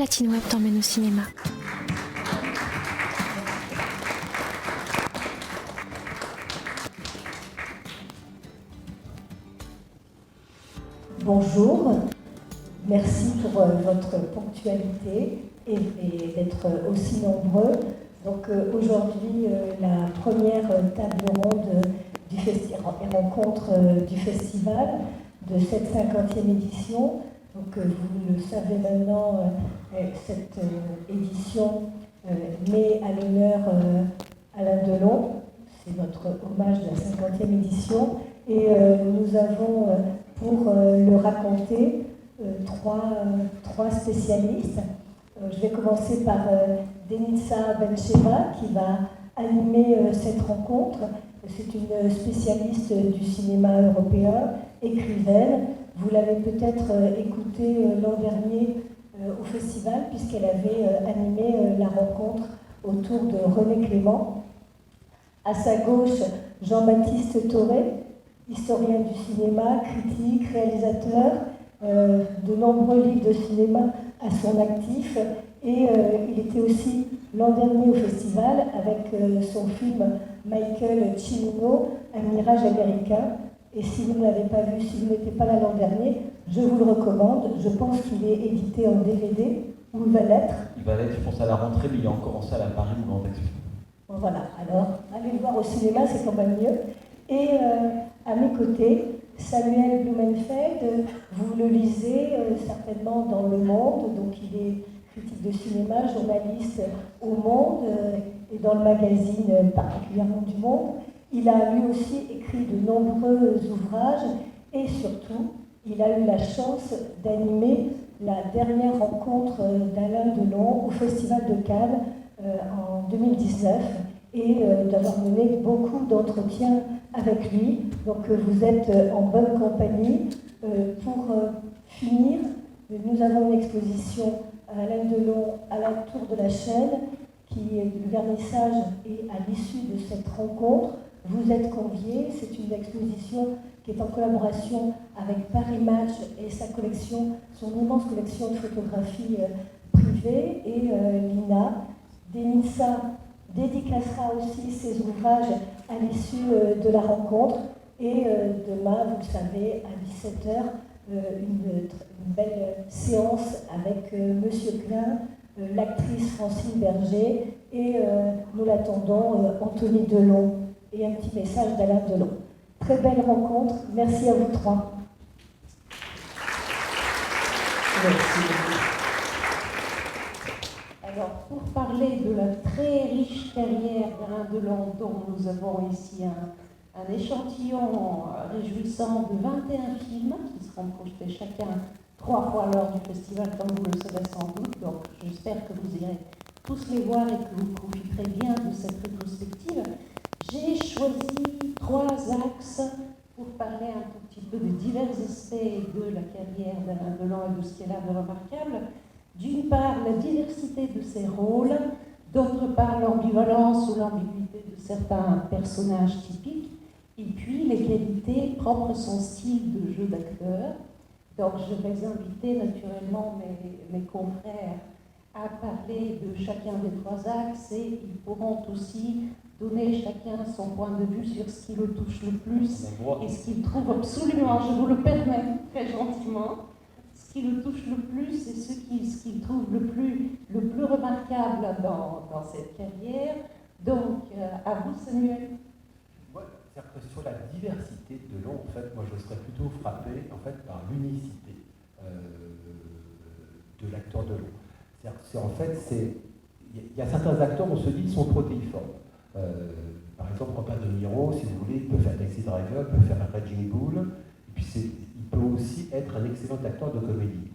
Platine Web t'emmène au cinéma. Bonjour, merci pour votre ponctualité et d'être aussi nombreux. Donc aujourd'hui, la première table ronde du rencontre du festival de cette 50e édition. Donc vous le savez maintenant, cette édition met à l'honneur Alain Delon. C'est notre hommage de la 50e édition. Et nous avons, pour le raconter, trois spécialistes. Je vais commencer par Denisa Bencheva, qui va animer cette rencontre. C'est une spécialiste du cinéma européen, écrivaine. Vous l'avez peut-être écoutée l'an dernier au festival, puisqu'elle avait animé la rencontre autour de René Clément. À sa gauche, Jean-Baptiste Thoré, historien du cinéma, critique, réalisateur, de nombreux livres de cinéma à son actif. Et il était aussi l'an dernier au festival avec son film Michael Cimino, Un mirage américain. Et si vous ne l'avez pas vu, si vous n'étiez pas là l'an dernier, je vous le recommande. Je pense qu'il est édité en DVD, ou il va l'être. Il va l'être, je pense, à la rentrée, mais il est encore en salle à Paris ou en Expo. Bon, voilà, alors allez le voir au cinéma, c'est quand même mieux. Et à mes côtés, Samuel Blumenfeld, vous le lisez certainement dans Le Monde, donc il est critique de cinéma, journaliste au Monde et dans le magazine particulièrement du Monde. Il a lui aussi écrit de nombreux ouvrages et surtout, il a eu la chance d'animer la dernière rencontre d'Alain Delon au Festival de Cannes en 2019 et d'avoir mené beaucoup d'entretiens avec lui. Donc vous êtes en bonne compagnie. Pour finir, nous avons une exposition à Alain Delon à la Tour de la Chaîne, qui est le vernissage et à l'issue de cette rencontre, vous êtes conviés. C'est une exposition qui est en collaboration avec Paris Match et sa collection, son immense collection de photographies privées, et l'INA. Denisa dédicacera aussi ses ouvrages à l'issue de la rencontre. Et demain, vous le savez, à 17h, une belle séance avec Monsieur Klein, l'actrice Francine Berger, et nous l'attendons, Anthony Delon, et un petit message d'Alain Delon. Très belle rencontre, merci à vous trois. Merci. Alors, pour parler de la très riche carrière d'Alain Delon, dont nous avons ici un échantillon réjouissant de 21 films qui seront projetés chacun 3 fois lors du festival, comme vous le savez sans doute. Donc, j'espère que vous irez tous les voir et que vous profiterez bien de cette rétrospective. J'ai choisi 3 axes pour parler un tout petit peu des divers aspects de la carrière d'Alain Delon et de ce qu'elle a de remarquable. D'une part, la diversité de ses rôles, d'autre part, l'ambivalence ou l'ambiguïté de certains personnages typiques, et puis les qualités propres à son style de jeu d'acteur. Donc je vais inviter naturellement mes confrères à parler de chacun des 3 axes, et ils pourront aussi donner chacun son point de vue sur ce qui le touche le plus et ce qu'il trouve absolument, je vous le permets très gentiment, ce qui le touche le plus et ce qu'il trouve le plus remarquable dans cette carrière. Donc, à vous, Samuel. Moi, c'est-à-dire que sur la diversité de Delon, en fait, moi je serais plutôt frappé en fait, par l'unicité de l'acteur Delon. Il y a certains acteurs, on se dit, ils sont protéiformes. Par exemple, Robert De Niro, si vous voulez, il peut faire Taxi Driver, il peut faire un Raging Bull, et puis il peut aussi être un excellent acteur de comédie.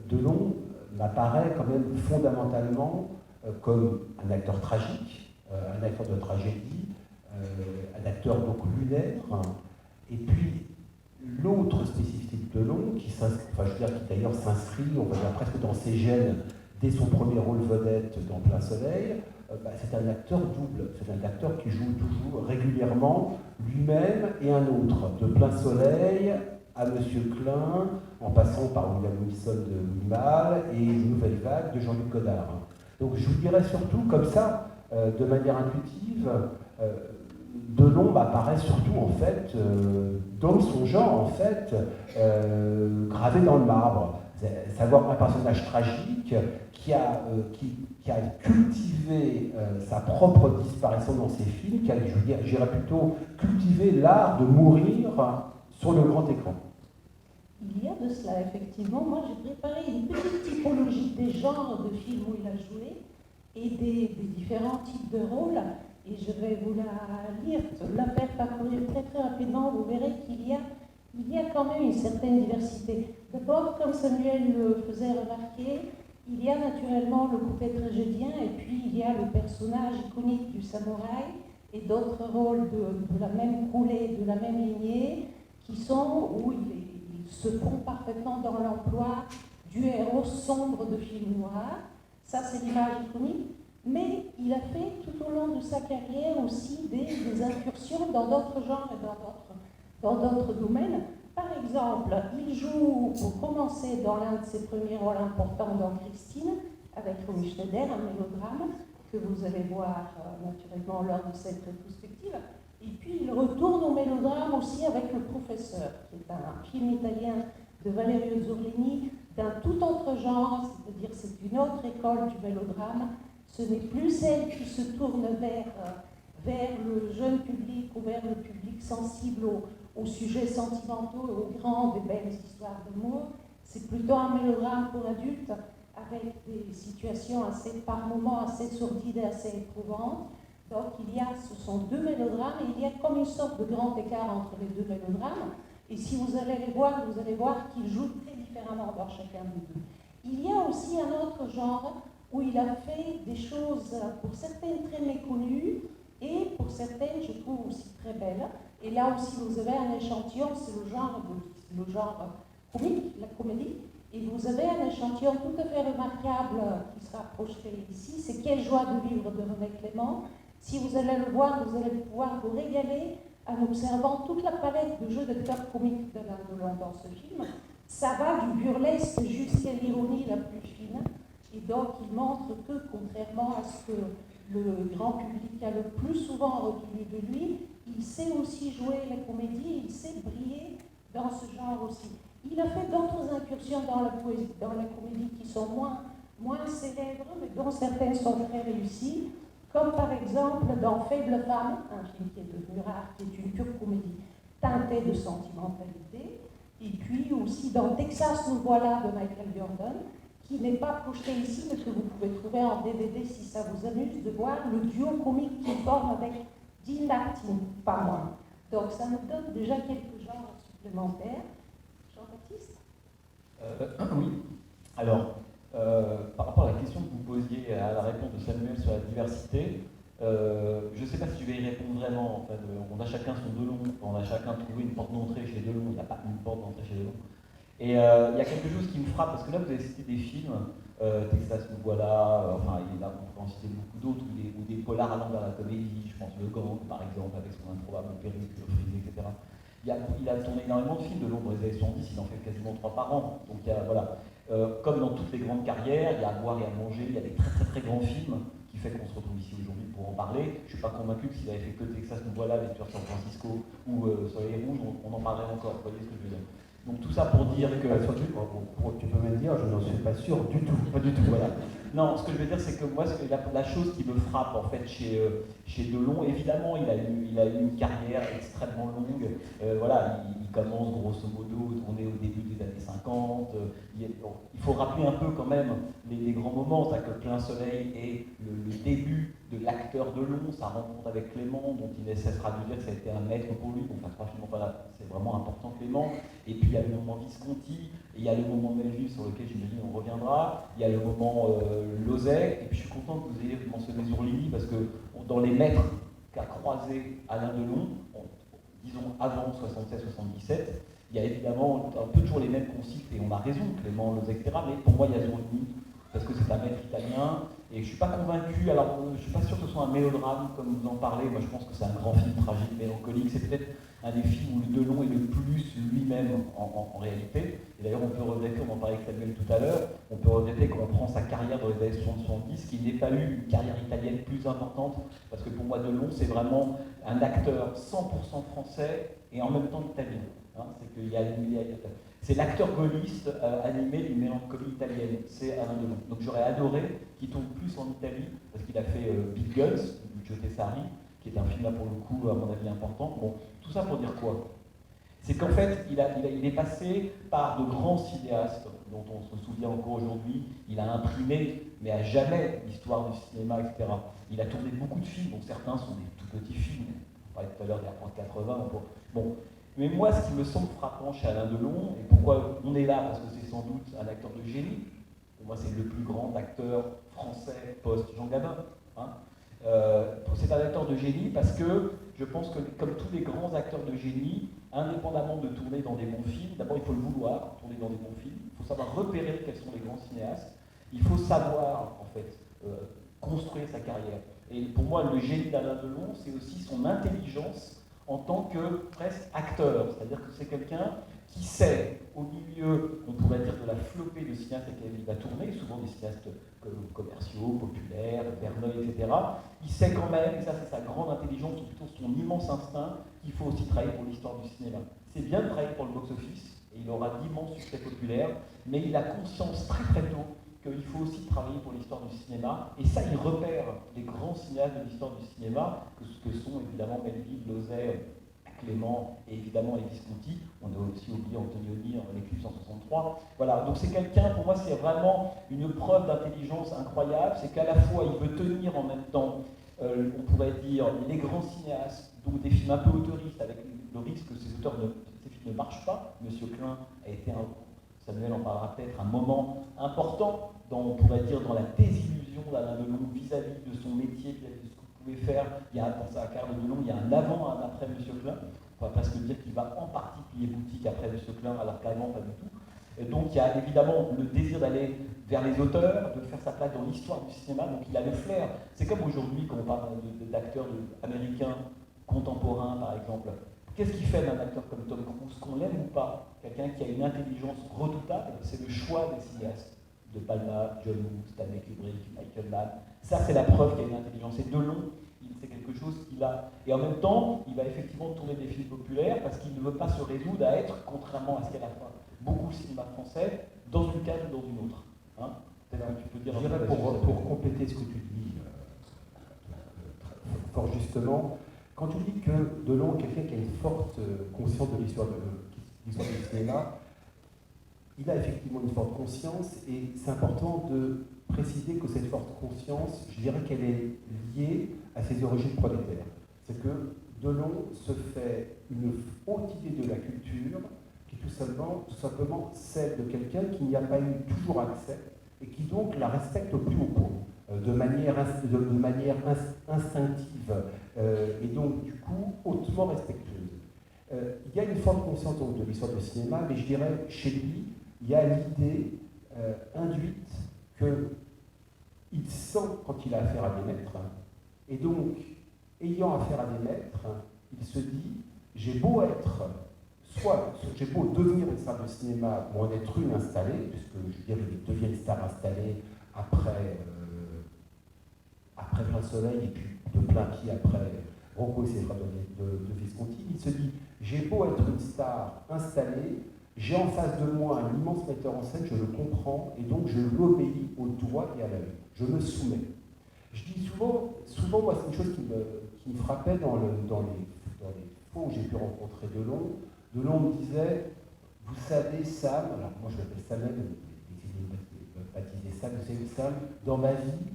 Delon m'apparaît quand même fondamentalement comme un acteur tragique, un acteur de tragédie, un acteur donc lunaire, et puis l'autre spécificité de Delon, qui d'ailleurs s'inscrit, on va dire presque dans ses gènes dès son premier rôle vedette dans Plein Soleil, c'est un acteur double, c'est un acteur qui joue toujours régulièrement lui-même et un autre, de Plein Soleil à Monsieur Klein, en passant par William Wilson de Limal et Nouvelle Vague de Jean-Luc Godard. Donc je vous dirais surtout, comme ça, de manière intuitive, Delon m'apparaît surtout, en fait, dans son genre, en fait, gravé dans le marbre. Savoir un personnage tragique qui a cultivé sa propre disparition dans ses films, qui a, je dirais plutôt, cultivé l'art de mourir sur le grand écran. Il y a de cela, effectivement. Moi, j'ai préparé une petite typologie des genres de films où il a joué et des différents types de rôles. Et je vais vous la lire, la faire parcourir très très rapidement. Vous verrez qu'il y a quand même une certaine diversité. D'abord, comme Samuel le faisait remarquer, il y a naturellement le côté tragédien et puis il y a le personnage iconique du samouraï et d'autres rôles de la même coulée, de la même lignée, qui sont où il se fond parfaitement dans l'emploi du héros sombre de film noir. Ça, c'est l'image iconique. Mais il a fait tout au long de sa carrière aussi des incursions dans d'autres genres et dans d'autres domaines. Par exemple, il joue, pour commencer, dans l'un de ses premiers rôles importants dans Christine, avec Romy Schneider, un mélodrame que vous allez voir naturellement lors de cette rétrospective. Et puis il retourne au mélodrame aussi avec Le Professeur, qui est un film italien de Valerio Zurlini, d'un tout autre genre, c'est-à-dire c'est une autre école du mélodrame. Ce n'est plus celle qui se tourne vers le jeune public ou vers le public sensible aux sujets sentimentaux et aux grandes et belles histoires d'amour. C'est plutôt un mélodrame pour adultes avec des situations par moments assez sordides et assez éprouvantes. Donc ce sont deux mélodrames et il y a comme une sorte de grand écart entre les deux mélodrames. Et si vous allez les voir, vous allez voir qu'ils jouent très différemment dans chacun des deux. Il y a aussi un autre genre où il a fait des choses, pour certaines très méconnues, et pour certaines, je trouve, aussi très belles. Et là aussi, vous avez un échantillon, c'est le genre comique, la comédie, et vous avez un échantillon tout à fait remarquable qui sera projeté ici, c'est Quelle joie de vivre de René Clément. Si vous allez le voir, vous allez pouvoir vous régaler en observant toute la palette de jeux d'acteurs comiques d'Alain Delon dans ce film. Ça va du burlesque jusqu'à l'ironie la plus fine. Et donc, il montre que, contrairement à ce que le grand public a le plus souvent retenu de lui, il sait aussi jouer la comédie, il sait briller dans ce genre aussi. Il a fait d'autres incursions dans la comédie qui sont moins célèbres, mais dont certaines sont très réussies, comme par exemple dans Faible Femme, un film qui est devenu rare, qui est une pure comédie teintée de sentimentalité, et puis aussi dans Texas, nous voilà de Michael Jordan, qui n'est pas projeté ici, mais que vous pouvez trouver en DVD si ça vous amuse, de voir le duo comique qu'il forme avec Dean Martin, pas moins. Donc ça nous donne déjà quelques genres supplémentaires. Jean-Baptiste ? Oui. Alors, par rapport à la question que vous posiez à la réponse de Samuel sur la diversité, je ne sais pas si je vais y répondre vraiment. En fait, on a chacun son Delon, on a chacun trouvé une porte d'entrée chez Delon, il n'y a pas une porte d'entrée chez Delon. Et il y a quelque chose qui me frappe, parce que là vous avez cité des films, Texas nous voilà, enfin on peut en citer beaucoup d'autres, ou des polars allant vers la comédie, je pense Le Gang par exemple, avec son improbable perruque, frisée, etc. Il a tourné énormément de films de l'ombre des années 70, il en fait quasiment 3 par an. Donc voilà, comme dans toutes les grandes carrières, il y a à boire et à manger, il y a des très très très grands films qui fait qu'on se retrouve ici aujourd'hui pour en parler. Je ne suis pas convaincu que s'il avait fait que Texas nous voilà, les tueurs San Francisco ou Soleil Rouge, on en parlerait encore, vous voyez ce que je veux dire. Donc tout ça pour dire que... Tu peux même dire, je n'en suis pas sûr du tout. Pas du tout, voilà. Non, ce que je veux dire, c'est que moi, la chose qui me frappe en fait chez Delon, évidemment, il a eu une carrière extrêmement longue. Voilà, il commence grosso modo, on est au début des années 50. Il faut rappeler un peu quand même les grands moments, c'est-à-dire que Plein Soleil est le début de l'acteur Delon, sa rencontre avec Clément, dont il ne cessera de dire que ça a été un maître pour lui. Donc, franchement, voilà, c'est vraiment important Clément. Et puis il y a le moment Visconti, et il y a le moment Melville sur lequel j'imagine on reviendra, il y a le moment Lozay, et puis je suis content que vous ayez mentionné Zurlini, parce que dans les maîtres qu'a croisé Alain Delon, disons avant 76-77, il y a évidemment un peu toujours les mêmes consignes, et on a raison, Clément, Lozay, etc., mais pour moi il y a Zurlini, parce que c'est un maître italien, et je ne suis pas convaincu, alors je ne suis pas sûr que ce soit un mélodrame comme vous en parlez, moi je pense que c'est un grand film tragique, mélancolique, c'est peut-être un des films où le Delon est le plus lui-même en réalité, et d'ailleurs on peut regretter, on en parlait avec Samuel tout à l'heure, on peut regretter quand on prend sa carrière dans les années 70, qu'il n'ait pas eu une carrière italienne plus importante, parce que pour moi Delon c'est vraiment un acteur 100% français et en même temps italien. C'est l'acteur gaulliste animé d'une mélancolie italienne, c'est Alain Delon. Donc j'aurais adoré qu'il tourne plus en Italie, parce qu'il a fait Big Guns, de Giuseppe Sarri, qui est un film là pour le coup, à mon avis, important. Bon, tout ça pour dire quoi? C'est qu'en fait, il est passé par de grands cinéastes, dont on se souvient encore aujourd'hui. Il a imprimé, mais à jamais, l'histoire du cinéma, etc. Il a tourné beaucoup de films, dont certains sont des tout petits films. On parlait tout à l'heure des approches 80. Bon. Mais moi, ce qui me semble frappant chez Alain Delon, et pourquoi on est là, parce que c'est sans doute un acteur de génie, pour moi c'est le plus grand acteur français post-Jean Gabin. C'est un acteur de génie parce que je pense que, comme tous les grands acteurs de génie, indépendamment de tourner dans des bons films, d'abord il faut le vouloir, tourner dans des bons films, il faut savoir repérer quels sont les grands cinéastes, il faut savoir, en fait, construire sa carrière. Et pour moi, le génie d'Alain Delon, c'est aussi son intelligence en tant que presque acteur, c'est-à-dire que c'est quelqu'un qui sait, au milieu, on pourrait dire, de la flopée de cinéastes avec lesquels il va tourner, souvent des cinéastes commerciaux, populaires, Verneuil, etc. Il sait quand même, et ça c'est sa grande intelligence, ou plutôt son immense instinct, qu'il faut aussi travailler pour l'histoire du cinéma. C'est bien de travailler pour le box-office, et il aura d'immenses succès populaires, mais il a conscience très très tôt qu'il faut aussi travailler pour l'histoire du cinéma, et ça il repère les grands cinéastes de l'histoire du cinéma, que sont évidemment Melville, Lauzet, Clément et évidemment les Visconti. On a aussi oublié Antonioni en Eclipse en 63. Voilà, donc c'est quelqu'un, pour moi c'est vraiment une preuve d'intelligence incroyable, c'est qu'à la fois il veut tenir en même temps, on pourrait dire, les grands cinéastes, donc des films un peu autoristes, avec le risque que ces films ne marchent pas. Monsieur Klein a été Samuel en parlera peut-être, un moment important on pourrait dire, dans la désillusion d'Alain Delon vis-à-vis de son métier, vis-à-vis de ce qu'il pouvait faire. Il y a, dans sa carrière de Delon, il y a un avant, un après Monsieur Klein. On pourrait presque dire qu'il va en partie plier boutique après Monsieur Klein, alors carrément pas du tout. Et donc il y a évidemment le désir d'aller vers les auteurs, de faire sa place dans l'histoire du cinéma, donc il a le flair. C'est comme aujourd'hui quand on parle d'acteurs américains contemporains, par exemple. Qu'est-ce qui fait d'un acteur comme Tom Cruise, qu'on l'aime ou pas, quelqu'un qui a une intelligence redoutable? C'est le choix des cinéastes. De Palma, John Woo, Stanley Kubrick, Michael Mann. Ça, c'est la preuve qu'il y a une intelligence. Et Delon, c'est quelque chose qu'il a. Et en même temps, il va effectivement tourner des films populaires parce qu'il ne veut pas se résoudre à être, contrairement à ce qu'est la fin, beaucoup le cinéma français, dans une case ou dans une autre. Peut-être que tu peux dire je dirais pour compléter ce que tu dis, fort justement, quand tu dis que Delon est quelqu'un qui a une forte conscience de l'histoire du cinéma, il a effectivement une forte conscience et c'est important de préciser que cette forte conscience, je dirais qu'elle est liée à ses origines prolétaires. C'est que Delon se fait une haute idée de la culture qui est tout simplement celle de quelqu'un qui n'y a pas eu toujours accès et qui donc la respecte au plus haut point, de manière instinctive et donc du coup hautement respectueuse. Il y a une forte conscience donc, de l'histoire du cinéma, mais je dirais chez lui, il y a l'idée induite qu'il sent quand il a affaire à des maîtres, et donc, ayant affaire à des maîtres, il se dit, j'ai beau devenir une star de cinéma ou en être une installée, puisque je veux dire, il devient une star installée après Plein Soleil, et puis de plein pied après Rocco et ses frères de Visconti, il se dit, j'ai beau être une star installée, j'ai en face de moi un immense metteur en scène, je le comprends, et donc je l'obéis au doigt et à la main. Je me soumets. Je dis souvent moi, c'est une chose qui me frappait dans les fois où j'ai pu rencontrer Delon. Delon me disait, vous savez, Sam, alors moi je l'appelle Samuel, mais baptisé Sam, vous savez, Sam, dans ma vie,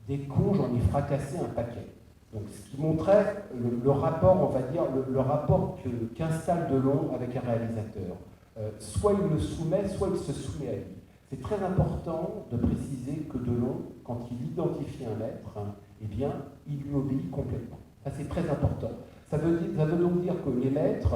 des cons, j'en ai fracassé un paquet. Donc, ce qui montrait le rapport, on va dire, le rapport qu'installe Delon avec un réalisateur. Soit il le soumet, soit il se soumet à lui. C'est très important de préciser que Delon, quand il identifie un maître, eh bien, il lui obéit complètement. Ça, c'est très important. Ça veut donc dire que les maîtres,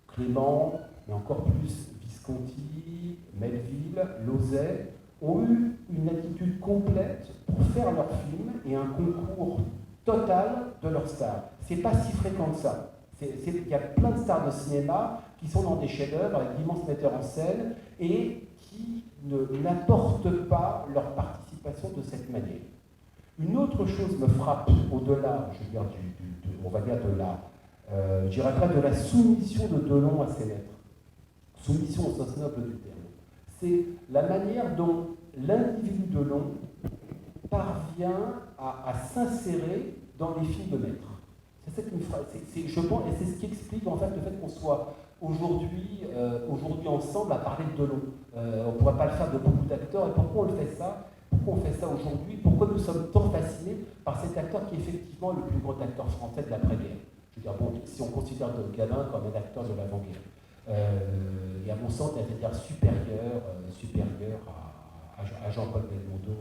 Clément, mais encore plus Visconti, Melville, Lauzet, ont eu une attitude complète pour faire leur film et un concours total de leurs stars. C'est pas si fréquent que ça. Il y a plein de stars de cinéma qui sont dans des chefs-d'œuvre avec d'immenses metteurs en scène et qui n'apportent pas leur participation de cette manière. Une autre chose me frappe au-delà, je veux dire, on va dire je dirais pas de la soumission de Delon à ses maîtres. Soumission au sens noble du terme. C'est la manière dont l'individu Delon parvient à s'insérer dans les films de maître. C'est ça qui me frappe, je pense, et c'est ce qui explique en fait le fait qu'on soit aujourd'hui ensemble à parler de Delon. On ne pourrait pas le faire de beaucoup d'acteurs, et pourquoi on le fait ça? Pourquoi on fait ça aujourd'hui? Pourquoi nous sommes tant fascinés par cet acteur qui est effectivement le plus grand acteur français de l'après-guerre? Je veux dire, bon, si on considère de Gabin comme un acteur de l'avant-guerre, et à mon sens, c'est-à-dire supérieur à Jean-Paul Belmondo,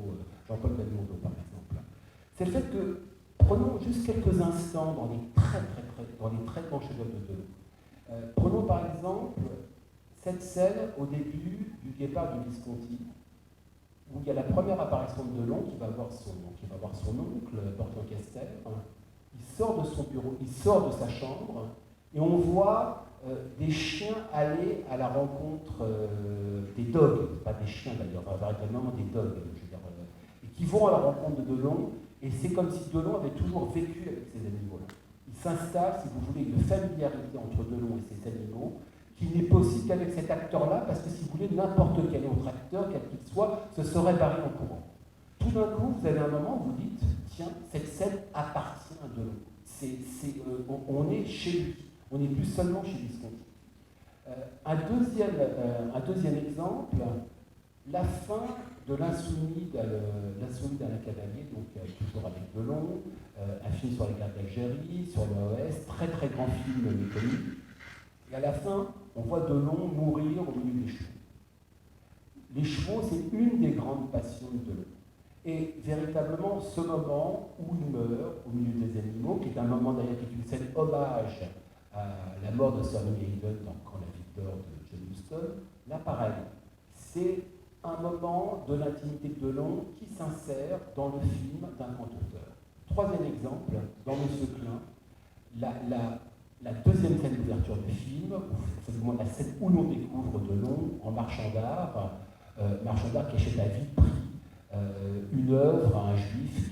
par exemple. C'est le fait que, prenons juste quelques instants dans les très grands chefs-d'œuvre de Delon. Prenons par exemple cette scène au début du Guépard de Visconti, où il y a la première apparition de Delon qui va voir son oncle, Porte-Castel. Il sort de son bureau, il sort de sa chambre, et on voit des chiens aller à la rencontre des dogs, pas des chiens d'ailleurs, véritablement des dogs, je veux dire, et qui vont à la rencontre de Delon, et c'est comme si Delon avait toujours vécu avec ces animaux-là. Il s'installe, si vous voulez, une familiarité entre Delon et ces animaux, qui n'est possible qu'avec cet acteur-là, parce que si vous voulez, n'importe quel autre acteur, quel qu'il soit, se serait barré en courant. Tout d'un coup, vous avez un moment où vous dites, tiens, cette scène appartient à Delon. On est chez lui, on n'est plus seulement chez Visconti. Un deuxième exemple, la fin de l'Insoumis d'Alain Cavalier, donc toujours avec Delon, un film sur les guerres d'Algérie, sur l'OAS, très très grand film mécanique. Et à la fin, on voit Delon mourir au milieu des chevaux. Les chevaux, c'est une des grandes passions de Delon. Et véritablement, ce moment où il meurt au milieu des animaux, qui est un moment d'ailleurs qui est une scène hommage à la mort de Sir Hayden dans Quand la vie d'or de John Huston, là pareil, c'est un moment de l'intimité de Delon qui s'insère dans le film d'un grand auteur. Troisième exemple, dans Monsieur Klein, la deuxième scène d'ouverture du film, c'est la scène où l'on découvre Delon en marchand d'art qui achète à vite prix une œuvre à un juif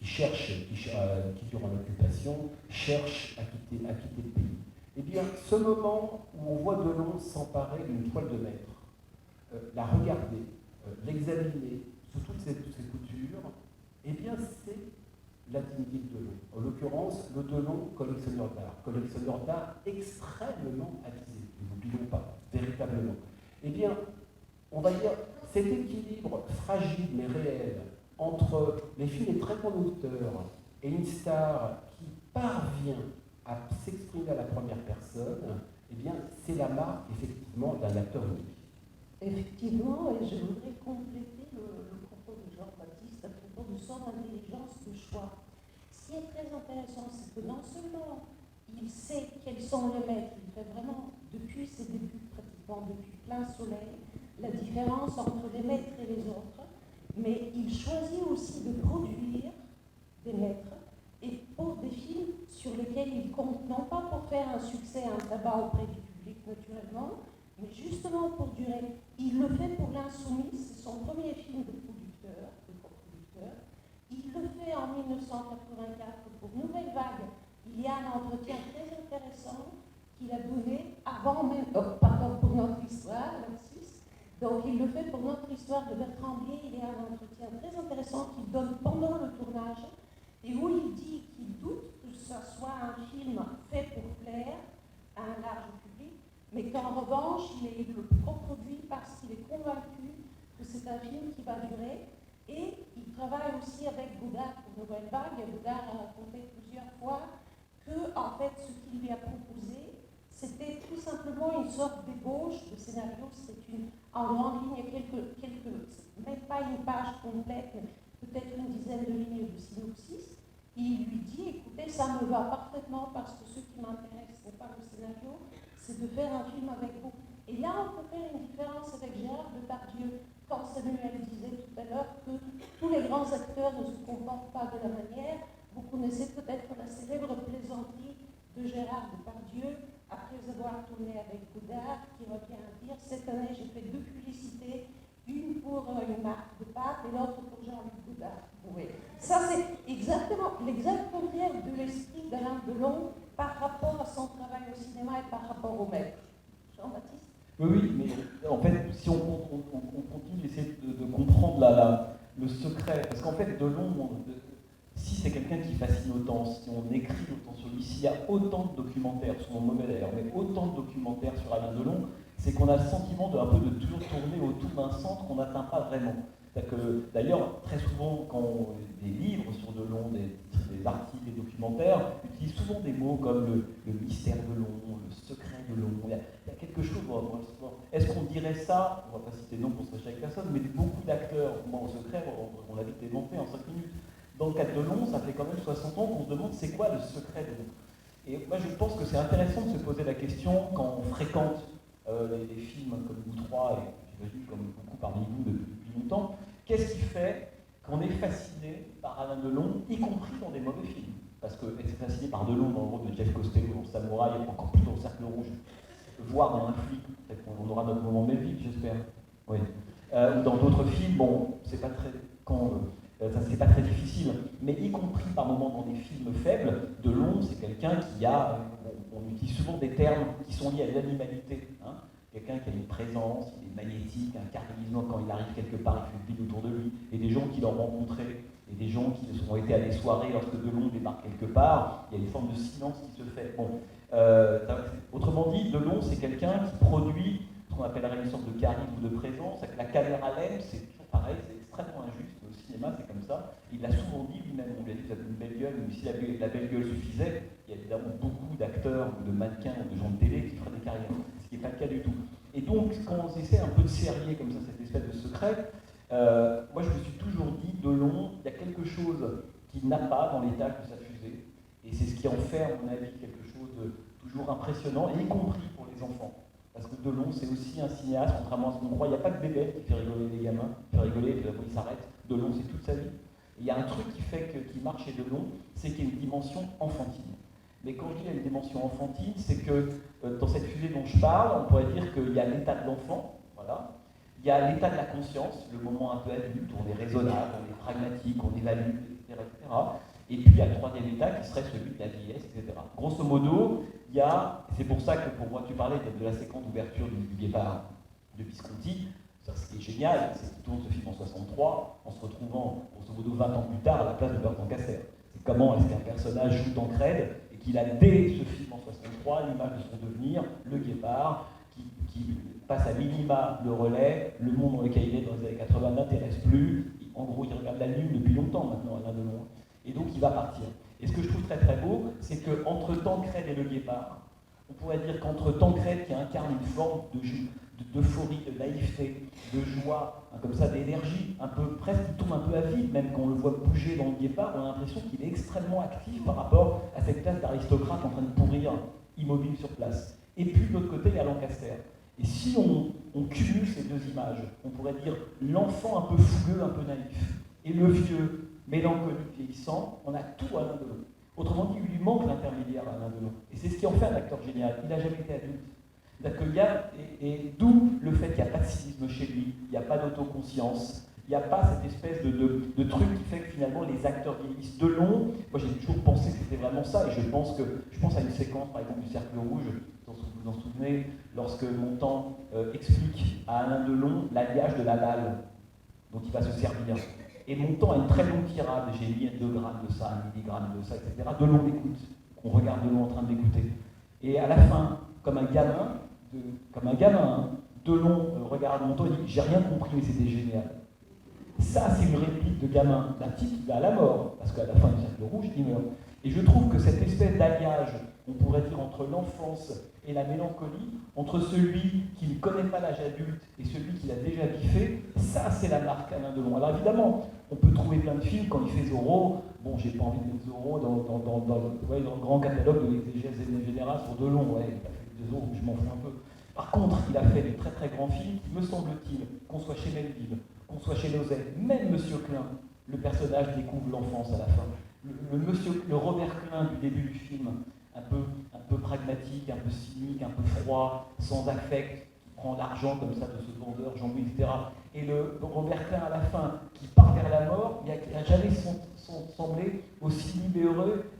qui durant l'occupation cherche à quitter le pays. Eh bien, ce moment où on voit Delon s'emparer d'une toile de maître, la regarder, l'examiner sous toutes ses coutures, eh bien c'est l'intimité de Delon. En l'occurrence, le Delon collectionneur d'art extrêmement avisé, ne l'oublions pas, véritablement. Eh bien, on va dire, cet équilibre fragile mais réel entre les films des très grands auteurs et une star qui parvient à s'exprimer à la première personne, eh bien, c'est la marque, effectivement, d'un acteur unique. Effectivement, et je voudrais compléter le propos de Jean-Baptiste à propos de son intelligence de choix. Ce qui est très intéressant, c'est que non seulement il sait quels sont les maîtres, il fait vraiment, depuis ses débuts, pratiquement depuis Plein Soleil, la différence entre les maîtres et les autres, mais il choisit aussi de produire des maîtres et pour des films sur lesquels il compte, non pas pour faire un succès, un tabac auprès du public naturellement, mais justement pour durer. Il le fait pour l'Insoumis, c'est son premier film de coproducteur. Il le fait en 1984 pour Nouvelle Vague. Il y a un entretien très intéressant qu'il a donné avant même, pour notre histoire, lapsus. Donc il le fait pour notre histoire de Bertrand Blier. Il y a un entretien très intéressant qu'il donne pendant le tournage et où il dit qu'il doute que ce soit un film fait pour plaire à un large public, mais qu'en revanche, il le coproduit parce qu'il est convaincu que c'est un film qui va durer. Et il travaille aussi avec Godard pour Nouvelle Vague. Et Godard a raconté plusieurs fois que, en fait, ce qu'il lui a proposé, c'était tout simplement une sorte d'ébauche de scénario. C'était en grande ligne, même pas une page complète, mais peut-être une dizaine de lignes de synopsis. Il lui dit, écoutez, ça me va parfaitement parce que ce qui m'intéresse, ce n'est pas le scénario, c'est de faire un film avec vous. Et là, on peut faire une différence avec Gérard Depardieu. quand Samuel disait tout à l'heure que tous les grands acteurs ne se comportent pas de la manière. Vous connaissez peut-être la célèbre plaisanterie de Gérard Depardieu, après avoir tourné avec Godard, qui revient à dire « Cette année, j'ai fait 2 publicités, une pour une marque de pâtes et l'autre pour Jean-Luc Godard. » Oui. Ça, c'est exactement l'exact contraire de l'esprit d'Alain Delon par rapport à son travail au cinéma et par rapport au maître. Jean-Baptiste? Oui, mais en fait, si on continue d'essayer de comprendre le secret, parce qu'en fait, Delon, si c'est quelqu'un qui fascine autant, si on écrit autant sur lui, s'il y a autant de documentaires, souvent mauvais d'ailleurs, mais autant de documentaires sur Alain Delon, c'est qu'on a le sentiment de toujours tourner autour d'un centre qu'on n'atteint pas vraiment. D'ailleurs, très souvent, quand des livres sur Delon, des articles, des documentaires, utilisent souvent des mots comme le mystère de Delon, le secret de Delon. Il y a quelque chose. Est-ce qu'on dirait ça, on ne va pas citer non pour se fâcher avec personne, mais beaucoup d'acteurs, moi au secret, on l'a vite démonté en 5 minutes. Dans le cas de Delon, ça fait quand même 60 ans qu'on se demande c'est quoi le secret de Delon. Et moi je pense que c'est intéressant de se poser la question quand on fréquente les films comme vous trois, et j'imagine comme beaucoup parmi vous depuis longtemps, qu'est-ce qui fait qu'on est fasciné par Alain Delon, y compris dans des mauvais films? Parce que être fasciné par Delon dans le rôle de Jeff Costello dans Samouraï, encore plus dans le Cercle Rouge, voire dans Un flic, peut-être qu'on aura notre moment Melville, j'espère. Oui. Ou dans d'autres films, bon, c'est pas très... ça c'est pas très difficile, mais y compris par moments dans des films faibles, Delon, c'est quelqu'un qui a, on utilise souvent des termes qui sont liés à l'animalité, hein. Quelqu'un qui a une présence, il est magnétique, un charisme, quand il arrive quelque part, il fait une ville autour de lui, et des gens qui l'ont rencontré, et des gens qui ont été à des soirées lorsque Delon débarque quelque part, il y a une forme de silence qui se fait. Bon, autrement dit, Delon, c'est quelqu'un qui produit ce qu'on appellerait une sorte de charisme ou de présence, avec la caméra l'aime, c'est toujours pareil, c'est extrêmement injuste. Au cinéma, c'est comme ça. Il l'a souvent dit lui-même, on lui a dit que vous avez une belle gueule, mais si la belle gueule suffisait, il y a évidemment beaucoup d'acteurs ou de mannequins ou de gens de télé qui feraient des carrières, ce qui n'est pas le cas du tout. Et donc, quand on essaie un peu de serrer comme ça cette espèce de secret, moi je me suis toujours dit, Delon, il y a quelque chose qu'il n'a pas dans l'état de sa fusée, et c'est ce qui en fait, à mon avis, quelque chose de toujours impressionnant, y compris pour les enfants. Parce que Delon, c'est aussi un cinéaste, contrairement à ce qu'on croit. Il n'y a pas de bébé qui fait rigoler les gamins, qui fait rigoler, et puis après il s'arrête. Delon, c'est toute sa vie. Et il y a un truc qui marche chez Delon, c'est qu'il y a une dimension enfantine. Mais quand je dis qu'il y a une dimension enfantine, c'est que dans cette fusée dont je parle, on pourrait dire qu'il y a l'état de l'enfant, voilà. Il y a l'état de la conscience, le moment un peu adulte, où on est raisonnable, on est pragmatique, on évalue, etc., etc. Et puis il y a le troisième état qui serait celui de la vieillesse, etc. Grosso modo, il y a, c'est pour ça que pour moi tu parlais de la séquence d'ouverture du Guépard de Visconti, ça, ce qui est génial, c'est qu'il tourne ce film en 63, en se retrouvant, grosso modo 20 ans plus tard, à la place de Bertrand Casser. C'est comment est-ce qu'un personnage joue Tancrède, et qu'il a dès ce film en 63 l'image de son devenir, le Guépard, qui passe à minima le relais, le monde dans lequel il est dans les années 80 n'intéresse plus, en gros il regarde la lune depuis longtemps maintenant, Alain Delon, et donc il va partir. Et ce que je trouve très très beau, c'est qu'entre Tancrède et le Guépard, on pourrait dire qu'entre Tancrède qui incarne une forme d'euphorie, de naïveté, de joie, comme ça, d'énergie, un peu presque qui tourne un peu à vide, même quand on le voit bouger dans le Guépard, on a l'impression qu'il est extrêmement actif par rapport à cette classe d'aristocrates en train de pourrir, immobile sur place. Et puis de l'autre côté, il y a Lancaster. Et si on cumule ces deux images, on pourrait dire l'enfant un peu fougueux, un peu naïf, et le vieux, mélancolique, vieillissant, on a tout Alain Delon. Autrement dit, il lui manque l'intermédiaire à Alain Delon. Et c'est ce qui en fait un acteur génial. Il n'a jamais été adulte. Et d'où le fait qu'il n'y a pas de cynisme chez lui, il n'y a pas d'autoconscience, il n'y a pas cette espèce de truc qui fait que finalement les acteurs vieillissent. Delon, moi j'ai toujours pensé que c'était vraiment ça, et je pense à une séquence par exemple du Cercle Rouge, vous vous en souvenez, lorsque Montand explique à Alain Delon l'alliage de la balle dont il va se servir. Et Montand a une très longue tirade, j'ai mis 2 grammes de ça, 1 milligramme de ça, etc. Delon l'écoute, on regarde Delon en train de l'écouter. Et à la fin, comme un gamin, Delon regarde Montand et dit « j'ai rien compris mais c'était génial ». Ça c'est une réplique de gamin, d'un type qui va à la mort, parce qu'à la fin du Cercle Rouge, il meurt. Et je trouve que cette espèce d'alliage, on pourrait dire entre l'enfance et la mélancolie, entre celui qui ne connaît pas l'âge adulte et celui qui l'a déjà biffé, ça c'est la marque Alain Delon. Alors évidemment, on peut trouver plein de films, quand il fait Zorro, bon j'ai pas envie de mettre Zorro dans le grand catalogue de l'exégèse générale sur Delon, ouais, il a fait des Zorro, je m'en fous un peu. Par contre, il a fait de très très grands films qui, me semble-t-il, qu'on soit chez Melville, qu'on soit chez Lozay, même Monsieur Klein, le personnage découvre l'enfance à la fin. Le Robert Klein du début du film, un peu pragmatique, un peu cynique, un peu froid, sans affect, qui prend l'argent comme ça de ce vendeur, Jean-Louis, etc. Et le Robert Klein à la fin, qui part vers la mort, il n'a jamais semblé aussi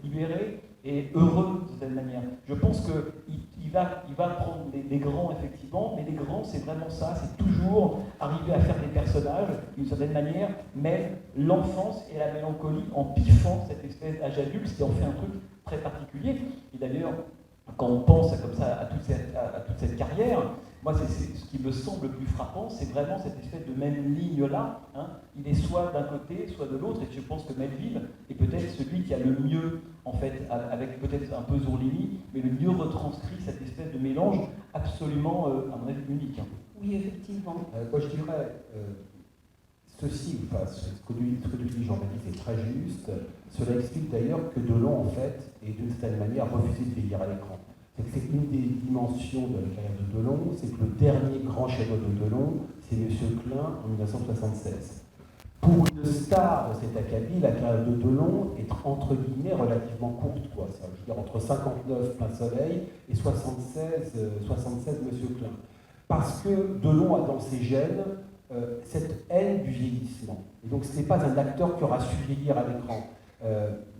libéré et heureux de cette manière. Je pense qu'il va prendre les grands, effectivement, mais les grands, c'est vraiment ça, c'est toujours arriver à faire des personnages, d'une certaine manière, mais l'enfance et la mélancolie en piffant cette espèce d'âge adulte, ce qui en fait un truc très particulier. Et d'ailleurs, quand on pense comme ça à toute cette carrière, moi, c'est ce qui me semble le plus frappant, c'est vraiment cette espèce de même ligne-là. Hein. Il est soit d'un côté, soit de l'autre, et je pense que Melville est peut-être celui qui a le mieux, en fait, avec peut-être un peu Zourlini, mais le mieux retranscrit cette espèce de mélange absolument, à mon avis, unique. Hein. Oui, effectivement. Moi, je dirais ceci, enfin, ce que lui dit Jean-Baptiste est très juste. Cela explique d'ailleurs que Delon, en fait, est d'une certaine manière refusé de vieillir à l'écran. C'est une des dimensions de la carrière de Delon, c'est que le dernier grand chef-d'œuvre de Delon, c'est Monsieur Klein en 1976. Pour une star de cet acabit, la carrière de Delon est entre guillemets relativement courte, quoi. Ça veut dire entre 59 Plein Soleil et 76 Monsieur Klein. Parce que Delon a dans ses gènes cette haine du vieillissement. Et donc ce n'est pas un acteur qui aura su vieillir à l'écran.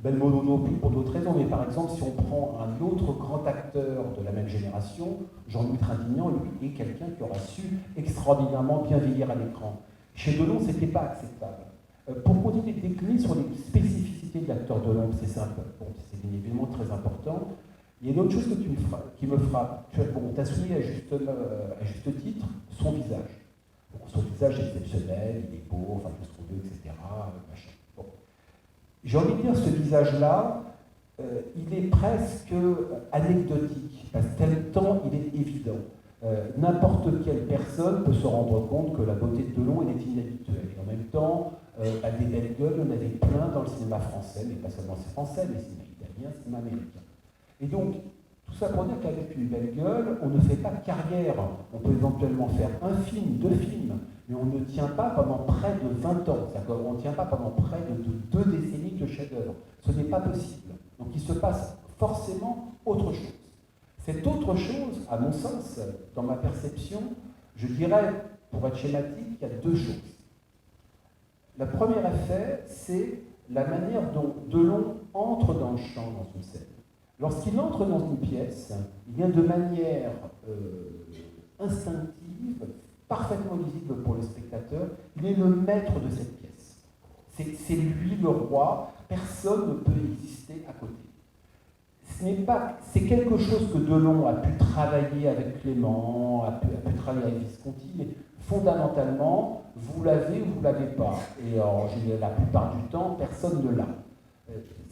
Belmondo non plus pour d'autres raisons, mais par exemple, si on prend un autre grand acteur de la même génération, Jean-Louis Trintignant, lui, est quelqu'un qui aura su extraordinairement bien vieillir à l'écran. Chez Delon, ce n'était pas acceptable. Pour continuer de décliner sur les spécificités de l'acteur Delon, c'est simple, bon, c'est bien évidemment très important. Il y a une autre chose qui me frappe. Tu as souligné à juste titre son visage. Bon, son visage est exceptionnel, il est beau, enfin tout ce qu'on veut, etc. Machin. Bon. J'ai envie de dire, ce visage-là, il est presque anecdotique, parce que tant il est évident. N'importe quelle personne peut se rendre compte que la beauté de Delon est inhabituelle. Et en même temps, des belles gueules, on avait plein dans le cinéma français, mais pas seulement français, mais cinéma italien, cinéma américain. Et donc, tout ça pour dire qu'avec une belle gueule, on ne fait pas carrière. On peut éventuellement faire un film, 2 films, mais on ne tient pas pendant près de 20 ans. C'est-à-dire qu'on ne tient pas pendant près de 2 décennies de chef-d'œuvre. Ce n'est pas possible. Donc il se passe forcément autre chose. Cette autre chose, à mon sens, dans ma perception, je dirais, pour être schématique, il y a 2 choses. La première effet, c'est la manière dont Delon entre dans le champ, dans une scène. Lorsqu'il entre dans une pièce, il vient de manière instinctive, parfaitement lisible pour le spectateur, il est le maître de cette pièce. C'est lui le roi, personne ne peut exister à côté. C'est quelque chose que Delon a pu travailler avec Clément, a pu travailler avec Visconti, mais fondamentalement, vous l'avez ou vous ne l'avez pas. Et la plupart du temps, personne ne l'a.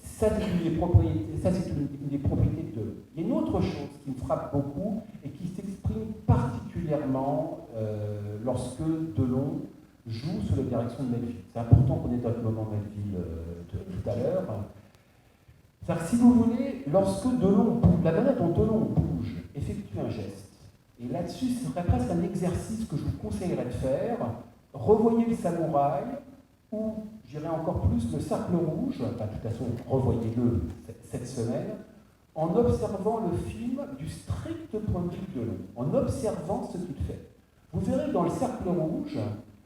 Ça, c'est une des propriétés de Delon. Il y a une autre chose qui me frappe beaucoup et qui s'exprime particulièrement lorsque Delon joue sous la direction de Melville. C'est important qu'on ait dans le moment Melville tout à l'heure. C'est-à-dire que si vous voulez, lorsque Delon bouge, la manière dont Delon bouge, effectue un geste, et là-dessus, ce serait presque un exercice que je vous conseillerais de faire, revoyez le Samouraï, ou, j'irais encore plus, le Cercle Rouge, enfin, de toute façon, revoyez-le cette semaine, en observant le film du strict point de vue de Delon, en observant ce qu'il fait. Vous verrez, dans le Cercle Rouge,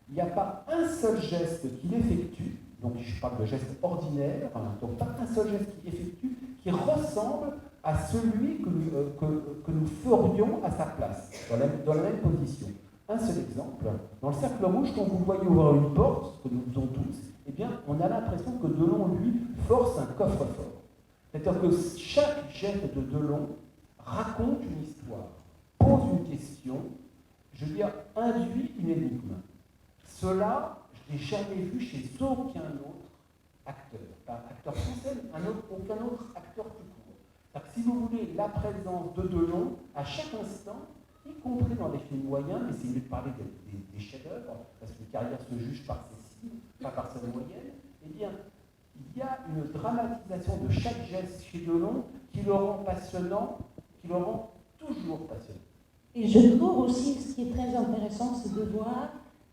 il n'y a pas un seul geste qu'il effectue, donc je parle de geste ordinaire, donc pas un seul geste qu'il effectue, qui ressemble à celui que nous ferions à sa place, dans la même position. Un seul exemple, dans le Cercle Rouge, quand vous voyez ouvrir une porte, ce que nous faisons tous, eh bien, on a l'impression que Delon, lui, force un coffre-fort. C'est-à-dire que chaque geste de Delon raconte une histoire, pose une question, je veux dire, induit une énigme. Cela, je n'ai jamais vu chez aucun autre acteur. Pas acteur français, aucun autre acteur tout court. C'est-à-dire que si vous voulez la présence de Delon, à chaque instant, y compris dans les films moyens, essayez de parler des chefs-d'œuvre, parce qu'une carrière se juge par ses cibles, pas par sa moyenne, eh bien, il y a une dramatisation de chaque geste chez Delon qui le rend passionnant, qui le rend toujours passionnant. Et je trouve aussi, ce qui est très intéressant, c'est de voir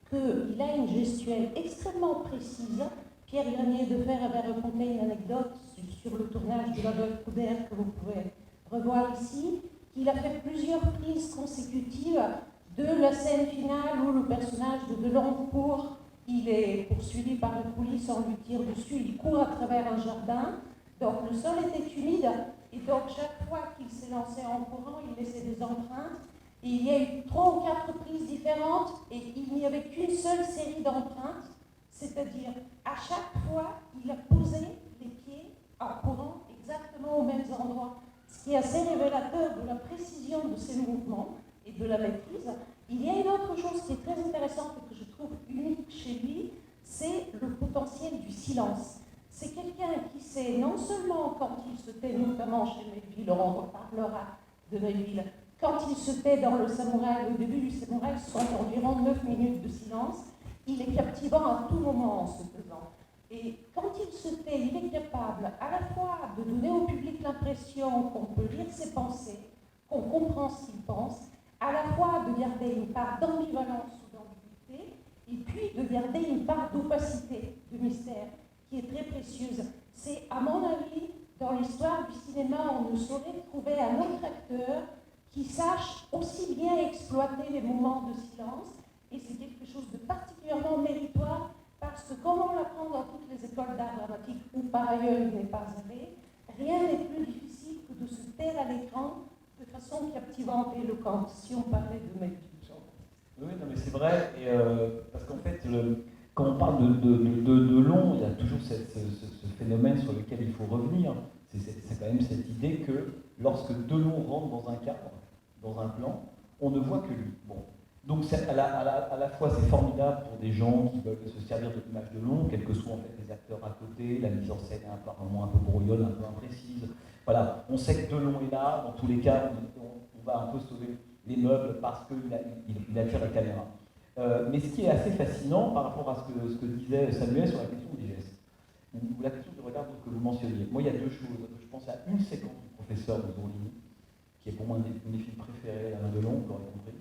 qu'il a une gestuelle extrêmement précise. Pierre Granier de Fer avait raconté une anecdote sur le tournage de La Veuve Coudert que vous pouvez revoir ici, qu'il a fait plusieurs prises consécutives de la scène finale où le personnage de Delon court, il est poursuivi par la police, on lui tire dessus, il court à travers un jardin, donc le sol était humide, et donc chaque fois qu'il s'est lancé en courant, il laissait des empreintes, et il y a eu 3 ou 4 prises différentes, et il n'y avait qu'une seule série d'empreintes, c'est-à-dire à chaque fois, il a posé les pieds en courant exactement aux mêmes endroits, ce qui est assez révélateur de la précision de ses mouvements et de la maîtrise. Il y a une autre chose qui est très intéressante et que je trouve unique chez lui, c'est le potentiel du silence. C'est quelqu'un qui sait, non seulement quand il se tait, notamment chez Melville, on reparlera de Melville, quand il se tait dans le Samouraï, au début du Samouraï, ce sont environ 9 minutes de silence, il est captivant à tout moment en se taisant. Et quand il se tait, il est capable à la fois de donner au public l'impression qu'on peut lire ses pensées, qu'on comprend ce qu'il pense, à la fois de garder une part d'ambivalence ou d'ambiguïté, et puis de garder une part d'opacité, de mystère, qui est très précieuse. C'est, à mon avis, dans l'histoire du cinéma, on ne saurait trouver un autre acteur qui sache aussi bien exploiter les moments de silence, et c'est quelque chose de particulièrement méritoire, parce que comme on l'apprend dans toutes les écoles d'art dramatique, où par ailleurs il n'est pas allé, rien n'est plus difficile que de se taire à l'écran de façon captivante et éloquente, si on parlait de Melville. Oui, non, mais c'est vrai, et, parce qu'en fait, quand on parle de long, il y a toujours ce phénomène sur lequel il faut revenir. C'est quand même cette idée que lorsque Delon rentre dans un cadre, dans un plan, on ne voit que lui. Bon. Donc à la fois c'est formidable pour des gens qui veulent se servir de l'image de Delon, quels que soient en fait les acteurs à côté, la mise en scène est apparemment un peu brouillonne, un peu imprécise. Voilà, on sait que Delon est là, dans tous les cas, on va un peu sauver les meubles parce qu'il attire la caméra. Mais ce qui est assez fascinant par rapport à ce que disait Samuel sur la question des gestes, ou la question du regard que vous mentionniez. Moi, il y a 2 choses. Je pense à une séquence du professeur de Zourligny, qui est pour moi un de mes films préférés, Alain Delon, vous l'aurez compris.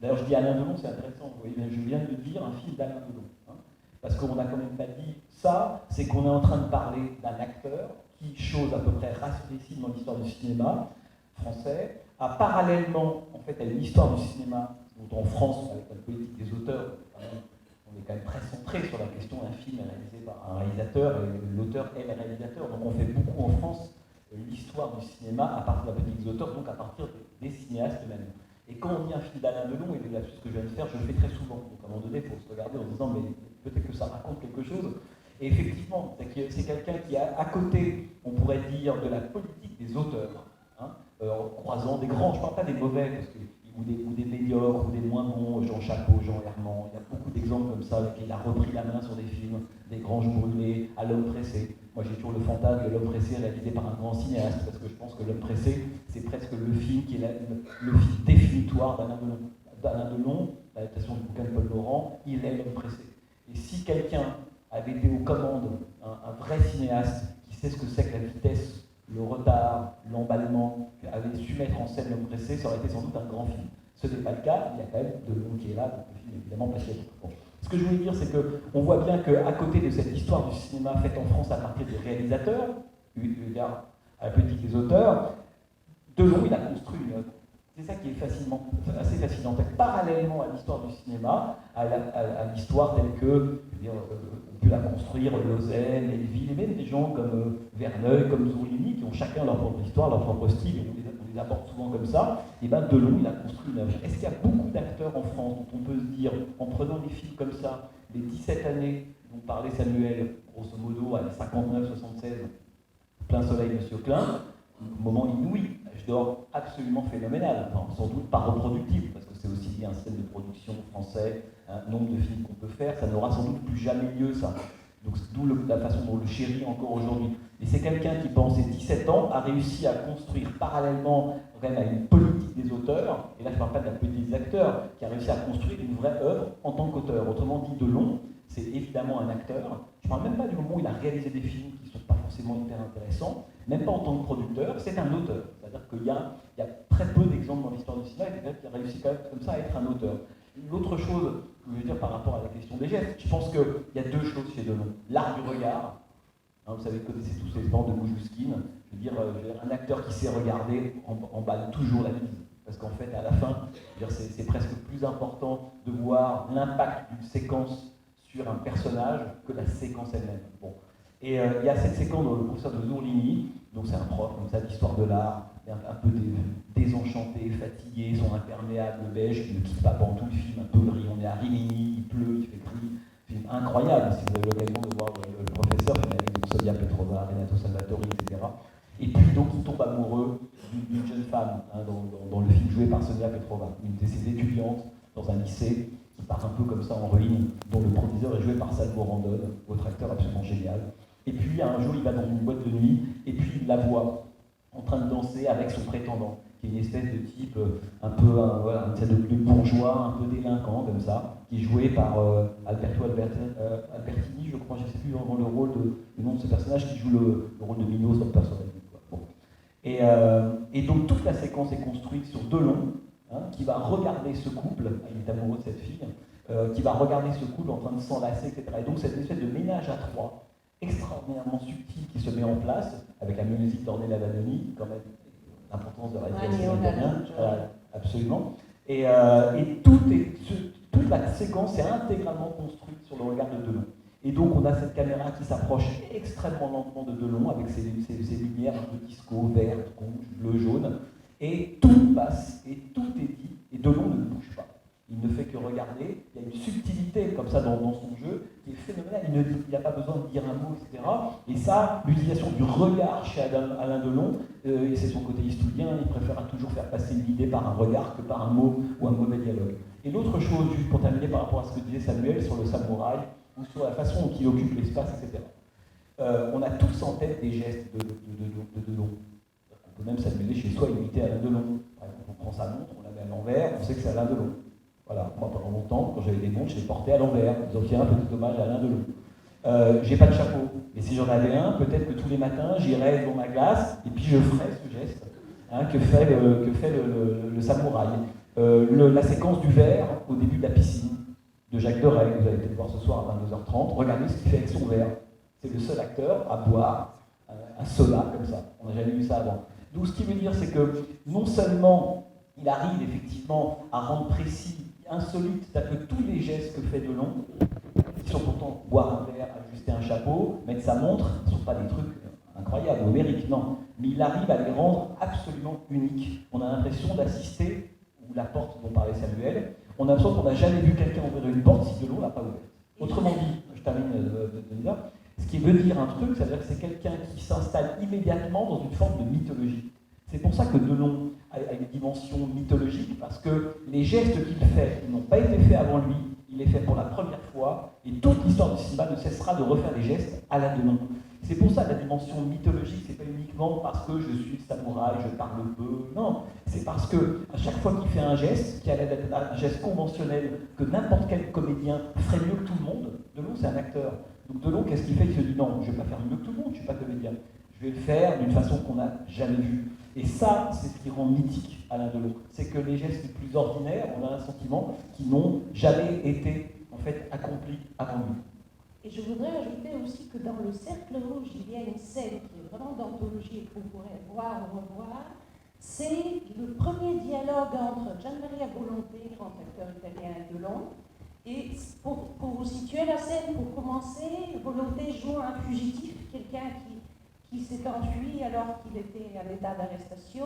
D'ailleurs, je dis Alain Delon, c'est intéressant. Vous voyez, je viens de dire un film d'Alain Delon. Hein, parce qu'on n'a quand même pas dit ça, c'est qu'on est en train de parler d'un acteur qui, chose à peu près rarissime dans l'histoire du cinéma français, a parallèlement en fait, à une histoire du cinéma, dont en France, avec la politique des auteurs, on est quand même très centré sur la question d'un film réalisé par un réalisateur, et l'auteur est le réalisateur. Donc on fait beaucoup en France l'histoire du cinéma à partir de la politique des auteurs, donc à partir des cinéastes eux-mêmes. Et quand on dit un film d'Alain Delon, et de ce que je viens de faire, je le fais très souvent. Donc à un moment donné, il faut se regarder en disant, mais peut-être que ça raconte quelque chose. Et effectivement, c'est quelqu'un qui a à côté, on pourrait dire, de la politique des auteurs, hein, en croisant des grands, je ne parle pas des mauvais, parce que, ou des médiocres, ou des moins bons, Jean Chapot, Jean Herman, il y a beaucoup d'exemples comme ça, avec qui il a repris la main sur des films, des Granges brûlées, à L'Homme pressé. Moi j'ai toujours le fantasme de L'Homme pressé réalisé par un grand cinéaste, parce que je pense que L'Homme pressé, c'est presque le film qui est le film définitoire d'Alain Delon, l'adaptation du bouquin de Paul Laurent, il est L'Homme pressé. Et si quelqu'un avait été aux commandes, un vrai cinéaste qui sait ce que c'est que la vitesse, le retard, l'emballement, avait su mettre en scène L'Homme pressé, ça aurait été sans doute un grand film. Ce n'est pas le cas, il y a quand même Delon qui est là, donc le film est évidemment passionnant. Bon. Ce que je voulais dire, c'est qu'on voit bien qu'à côté de cette histoire du cinéma faite en France à partir des réalisateurs, à la politique des auteurs, Delon, il a construit une œuvre. C'est ça qui est assez fascinant. Parallèlement à l'histoire du cinéma, à l'histoire telle que, on peut la construire Lausanne, Melville, et même des gens comme Verneuil, comme Zourligny, qui ont chacun leur propre histoire, leur propre style, et on les apporte souvent comme ça. Et bien Delon, il a construit une œuvre. Est-ce qu'il y a beaucoup d'acteurs en France dont on peut se dire, en prenant des films comme ça, les 17 années dont parlait Samuel, grosso modo, à 59-76, Plein soleil, Monsieur Klein, moment inouï, âge d'or absolument phénoménal, enfin, sans doute pas reproductible, parce que c'est aussi bien un système de production français, un nombre de films qu'on peut faire, ça n'aura sans doute plus jamais lieu ça. Donc d'où la façon dont on le chérit encore aujourd'hui. Et c'est quelqu'un qui, pendant ses 17 ans, a réussi à construire parallèlement vraiment à une politique des auteurs, et là je ne parle pas de la politique des acteurs, qui a réussi à construire une vraie œuvre en tant qu'auteur. Autrement dit, Delon, c'est évidemment un acteur. Je ne parle même pas du moment où il a réalisé des films qui ne sont pas forcément hyper intéressant, même pas en tant que producteur, c'est un auteur. C'est-à-dire qu'il y a très peu d'exemples dans l'histoire du cinéma et quelqu'un qui a réussi quand même comme ça à être un auteur. L'autre chose que je veux dire par rapport à la question des gestes, je pense qu'il y a deux choses chez Delon. L'art du regard, hein, vous savez, vous connaissez tous les bandes de Moujouskine, je veux dire, un acteur qui sait regarder emballe toujours la mise. Parce qu'en fait, à la fin, c'est presque plus important de voir l'impact d'une séquence sur un personnage que la séquence elle-même. Bon. Et il y a cette séquence dans le professeur de Zourligny, donc c'est un prof comme ça d'histoire de l'art, un peu désenchanté, fatigué, son imperméable beige qui ne quitte pas pendant tout le film, un peu gris. On est à Rimini, il pleut, il fait gris. Film incroyable, si vous avez l'occasion de voir le professeur, avec Sonia Petrova, Renato Salvatori, etc. Et puis donc il tombe amoureux d'une jeune femme, hein, dans le film joué par Sonia Petrova, une de ses étudiantes dans un lycée qui part un peu comme ça en ruine, dont le proviseur est joué par Salvo Randon, autre acteur absolument génial. Et puis un jour il va dans une boîte de nuit et puis il la voit en train de danser avec son prétendant, qui est une espèce de type un peu voilà, une espèce de bourgeois, un peu délinquant comme ça, qui est joué par Alberto Albertini, je crois, je ne sais plus vraiment le nom de ce personnage, qui joue le rôle de Minos dans le personnage. Bon. Et donc toute la séquence est construite sur Delon, hein, qui va regarder ce couple, il est amoureux de cette fille, qui va regarder ce couple en train de s'enlacer, etc. Et donc cette espèce de ménage à trois, extraordinairement subtil, qui se met en place, avec la musique d'Ornella Vanoni, quand même, l'importance de la réalisation italienne, absolument. Et toute la séquence est intégralement construite sur le regard de Delon. Et donc on a cette caméra qui s'approche extrêmement lentement de Delon, avec ses lumières un peu disco, vert, rouge, bleu, jaune, et tout passe, et tout est dit, et Delon ne bouge pas. Il ne fait que regarder, il y a une subtilité comme ça dans son jeu qui est phénoménale, il n'a pas besoin de dire un mot, etc. Et ça, l'utilisation du regard chez Alain Delon, et c'est son côté historien, il préfère toujours faire passer une idée par un regard que par un mot ou un mauvais dialogue. Et l'autre chose, juste pour terminer par rapport à ce que disait Samuel sur le samouraï, ou sur la façon dont il occupe l'espace, etc. On a tous en tête des gestes de Delon. On peut même s'amuser chez soi et imiter Alain Delon. Par exemple, on prend sa montre, on la met à l'envers, on sait que c'est Alain Delon. Voilà, moi pendant longtemps, quand j'avais des montres, je les portais à l'envers. Donc il y a un petit hommage à Alain Delon. J'ai pas de chapeau, mais si j'en avais un, peut-être que tous les matins, j'irais devant ma glace et puis je ferais ce geste que fait le samouraï. La séquence du verre au début de la piscine de Jacques Deray, que vous allez peut-être voir ce soir à 22h30, regardez ce qu'il fait avec son verre. C'est le seul acteur à boire un soda comme ça. On n'a jamais vu ça avant. Donc ce qui veut dire, c'est que non seulement il arrive effectivement à rendre précis, insolite, c'est-à-dire que tous les gestes que fait Delon, qui sont pourtant boire un verre, ajuster un chapeau, mettre sa montre, ne sont pas des trucs incroyables, homériques, non. Mais il arrive à les rendre absolument uniques. On a l'impression d'assister, ou la porte dont parlait Samuel, on a l'impression qu'on n'a jamais vu quelqu'un ouvrir une porte si Delon ne l'a pas ouverte. Autrement dit, je termine de dire, ce qui veut dire un truc, ça veut dire que c'est quelqu'un qui s'installe immédiatement dans une forme de mythologie. C'est pour ça que Delon a une dimension mythologique, parce que les gestes qu'il fait, ils n'ont pas été faits avant lui, il les fait pour la première fois, et toute l'histoire du cinéma ne cessera de refaire des gestes à la Delon. C'est pour ça que la dimension mythologique, c'est pas uniquement parce que je suis samouraï, je parle peu, non, c'est parce que à chaque fois qu'il fait un geste, qui a l'air d'être un geste conventionnel, que n'importe quel comédien ferait mieux que tout le monde, Delon c'est un acteur. Donc Delon, qu'est-ce qu'il fait? Il se dit non, je ne vais pas faire mieux que tout le monde, je ne suis pas comédien. Je vais le faire d'une façon qu'on n'a jamais vue. Et ça, c'est ce qui rend mythique Alain Delon. C'est que les gestes les plus ordinaires, on a un sentiment qu'ils n'ont jamais été en fait accomplis avant lui. Et je voudrais ajouter aussi que dans le Cercle Rouge, il y a une scène qui est vraiment d'anthologie et qu'on pourrait voir ou revoir. C'est le premier dialogue entre Gian Maria Volonté, grand acteur italien, et Delon. Et pour vous situer la scène, pour commencer, Volonté joue un fugitif, quelqu'un qui s'est enfui alors qu'il était à l'état d'arrestation.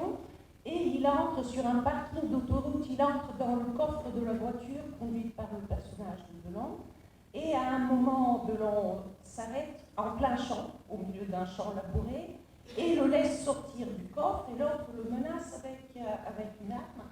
Et il entre sur un parking d'autoroute, il entre dans le coffre de la voiture conduite par le personnage de Delon. Et à un moment, Delon s'arrête en plein champ, au milieu d'un champ labouré, et le laisse sortir du coffre, et l'autre le menace avec une arme.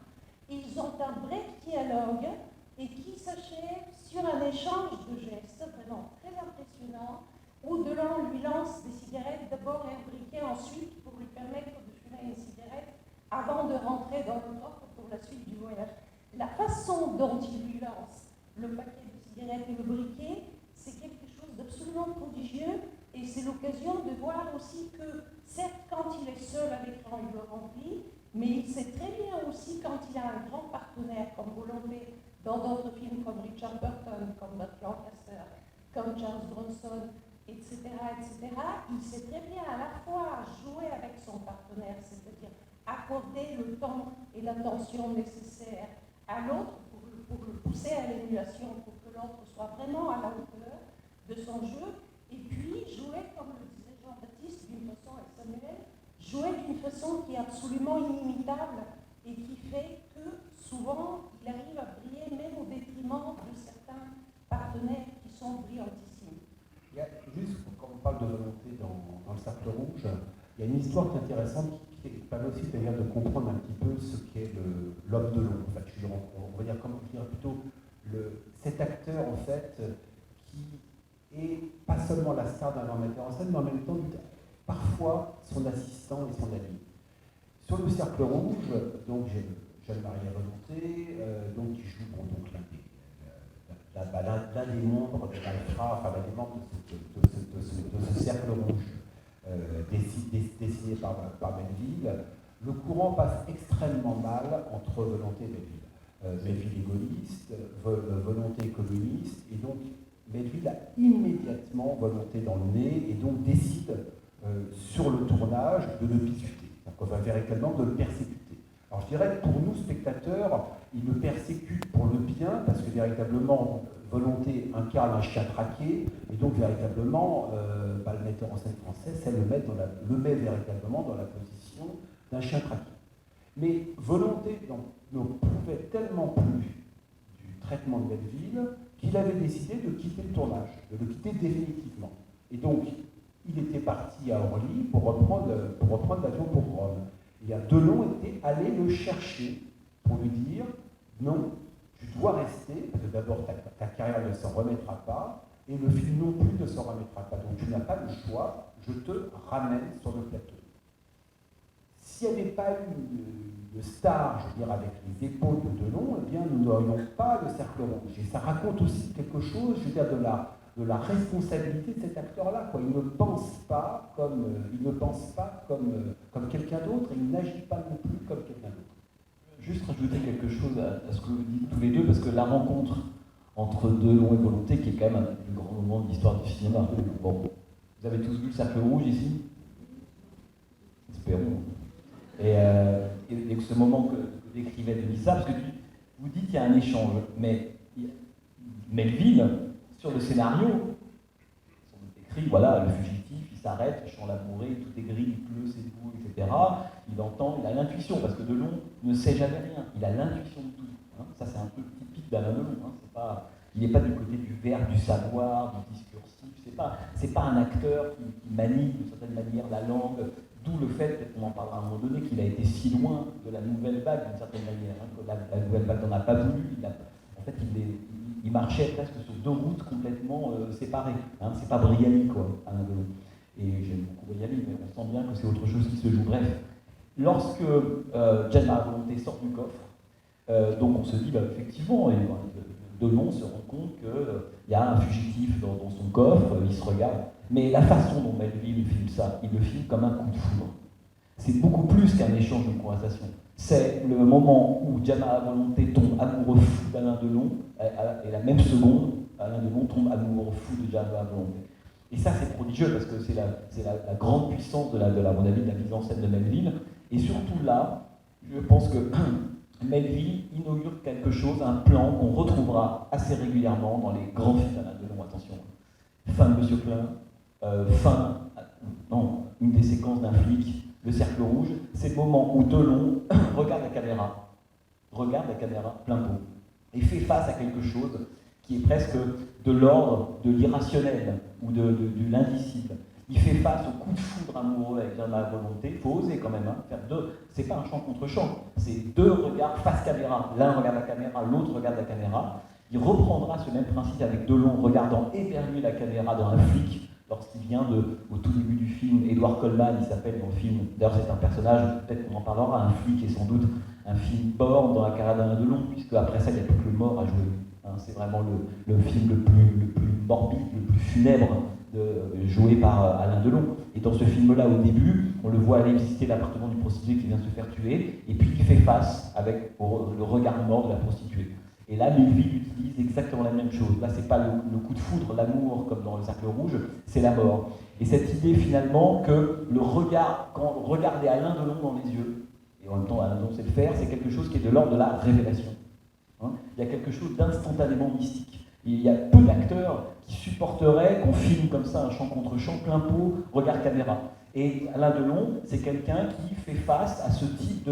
Ils ont un bref dialogue, et qui s'achève sur un échange de gestes vraiment très impressionnant, où Delon lui lance des cigarettes, d'abord et un briquet, ensuite pour lui permettre de fumer une cigarette, avant de rentrer dans le coffre pour la suite du voyage. La façon dont il lui lance le paquet de cigarettes et le briquet, c'est quelque chose d'absolument prodigieux, Et c'est l'occasion de voir aussi que, certes, quand il est seul à l'écran, il le remplit, mais il sait très bien aussi quand il a un grand partenaire, comme vous l'avez dans d'autres films comme Richard Burton, comme Burt Lancaster, comme Charles Bronson, etc., etc., il sait très bien à la fois jouer avec son partenaire, c'est-à-dire accorder le temps et l'attention nécessaires à l'autre pour le pousser à l'émulation, pour que l'autre soit vraiment à la hauteur de son jeu, et puis jouer, comme le disait Jean-Baptiste, d'une façon, et Samuel, jouer d'une façon qui est absolument inimitable et qui fait que souvent il arrive à briller même au détriment de certains partenaires qui sont brillantissimes. Il y a, juste quand on parle de volonté dans le cercle rouge, il y a une histoire qui est intéressante qui permet aussi d'ailleurs de comprendre un petit peu ce qu'est l'homme de l'ombre. En fait, on va dire, comment dire plutôt, cet acteur en fait qui est pas seulement la star d'un grand metteur en scène, mais en même temps parfois son assistant et son ami. Sur le cercle rouge, donc j'ai Jeanne-Marie Volonté, donc qui joue donc l'un des membres de l'Alfra, enfin l'un des membres de ce cercle rouge dessiné par Melville. Le courant passe extrêmement mal entre Volonté et Melville. Melville est gaulliste, Volonté est communiste, et donc Melville a immédiatement Volonté dans le nez et donc décide sur le tournage de le bisuter, donc on va véritablement de le persécuter. Alors je dirais que pour nous, spectateurs, il le persécute pour le bien, parce que véritablement, Volonté incarne un chien traqué, et donc véritablement, le metteur en scène français, ça le met véritablement dans la position d'un chien traqué. Mais Volonté ne pouvait tellement plus du traitement de Melville qu'il avait décidé de quitter le tournage, de le quitter définitivement. Et donc, il était parti à Orly pour reprendre l'avion pour Rome. Et Delon était allé le chercher pour lui dire « Non, tu dois rester, parce que d'abord ta carrière ne s'en remettra pas, et le film non plus ne s'en remettra pas. Donc tu n'as pas le choix, je te ramène sur le plateau. » S'il n'y avait pas eu le star, je veux dire, avec les épaules de Delon, eh bien nous n'aurions pas le cercle rouge. Et ça raconte aussi quelque chose, je veux dire, de la responsabilité de cet acteur-là. Il ne pense pas comme quelqu'un d'autre, et il n'agit pas non plus comme quelqu'un d'autre. Juste rajouter quelque chose à ce que vous dites tous les deux, parce que la rencontre entre Delon et Volonté, qui est quand même un des plus grands moments de l'histoire du cinéma. Bon, vous avez tous vu le cercle rouge ici? Espérons. Et ce moment que décrivait Denisa, parce que vous dites qu'il y a un échange, mais Melville, sur le scénario, on écrit, voilà, le fugitif, il s'arrête, champ labouré, tout est gris, il pleut, c'est beau, etc. Il entend, il a l'intuition, parce que Delon ne sait jamais rien, il a l'intuition de tout. Hein. Ça, c'est un peu typique d'Alain Delon. Hein. Il n'est pas du côté du verbe, du savoir, du discursif, c'est pas un acteur qui manie d'une certaine manière la langue, d'où le fait, peut-être qu'on en parlera à un moment donné, qu'il a été si loin de la nouvelle vague d'une certaine manière, hein, que la nouvelle vague n'en a pas voulu, en fait il marchait presque sur deux routes complètement séparées. Hein, c'est pas Brialy, quoi, Alain Delon. Et j'aime beaucoup Brialy, mais on sent bien que c'est autre chose qui se joue. Bref, lorsque Jeanne-Marie Volonté sort du coffre, donc on se dit, effectivement, Delon se rend compte qu'il y a un fugitif dans son coffre, il se regarde. Mais la façon dont Melville filme ça, il le filme comme un coup de foudre. C'est beaucoup plus qu'un échange de conversation. C'est le moment où Jeanne-Marie Volonté tombe amoureux fou d'Alain Delon, et la même seconde, Alain Delon tombe amoureux fou de Jeanne-Marie Volonté. Et ça, c'est prodigieux, parce que c'est la grande puissance de la mise en scène de Melville. Et surtout là, je pense que Melville inaugure quelque chose, un plan qu'on retrouvera assez régulièrement dans les grands films d'Alain Delon. Attention, fin de Monsieur Klein, une des séquences d'un flic, le cercle rouge, c'est le moment où Delon regarde la caméra plein pot, et fait face à quelque chose qui est presque de l'ordre de l'irrationnel ou de l'indicible. Il fait face au coup de foudre amoureux avec Jeanne-Marie Volonté. Il faut oser quand même, hein, faire deux. C'est pas un chant contre chant, c'est deux regards face caméra. L'un regarde la caméra, l'autre regarde la caméra. Il reprendra ce même principe avec Delon regardant éperdué la caméra dans un flic lorsqu'il vient au tout début du film. Édouard Coleman, il s'appelle dans le film. D'ailleurs, c'est un personnage, peut-être qu'on en parlera. Un flic est sans doute un film borne dans la carrière d'Alain Delon, puisque après ça, il n'y a plus que le mort à jouer. Hein, c'est vraiment le film le plus morbide, le plus funèbre joué par Alain Delon. Et dans ce film-là, au début, on le voit aller visiter l'appartement du prostitué qui vient de se faire tuer, et puis il fait face avec le regard mort de la prostituée. Et là, Melville utilise exactement la même chose. Là, c'est pas le coup de foudre, l'amour, comme dans le Cercle Rouge, c'est la mort. Et cette idée, finalement, que le regard, quand regarder Alain Delon dans les yeux, et en même temps, Alain Delon sait le faire, c'est quelque chose qui est de l'ordre de la révélation. Il y a quelque chose d'instantanément mystique. Il y a peu d'acteurs qui supporteraient qu'on filme comme ça un champ contre champ, plein pot, regard caméra. Et Alain Delon, c'est quelqu'un qui fait face à ce type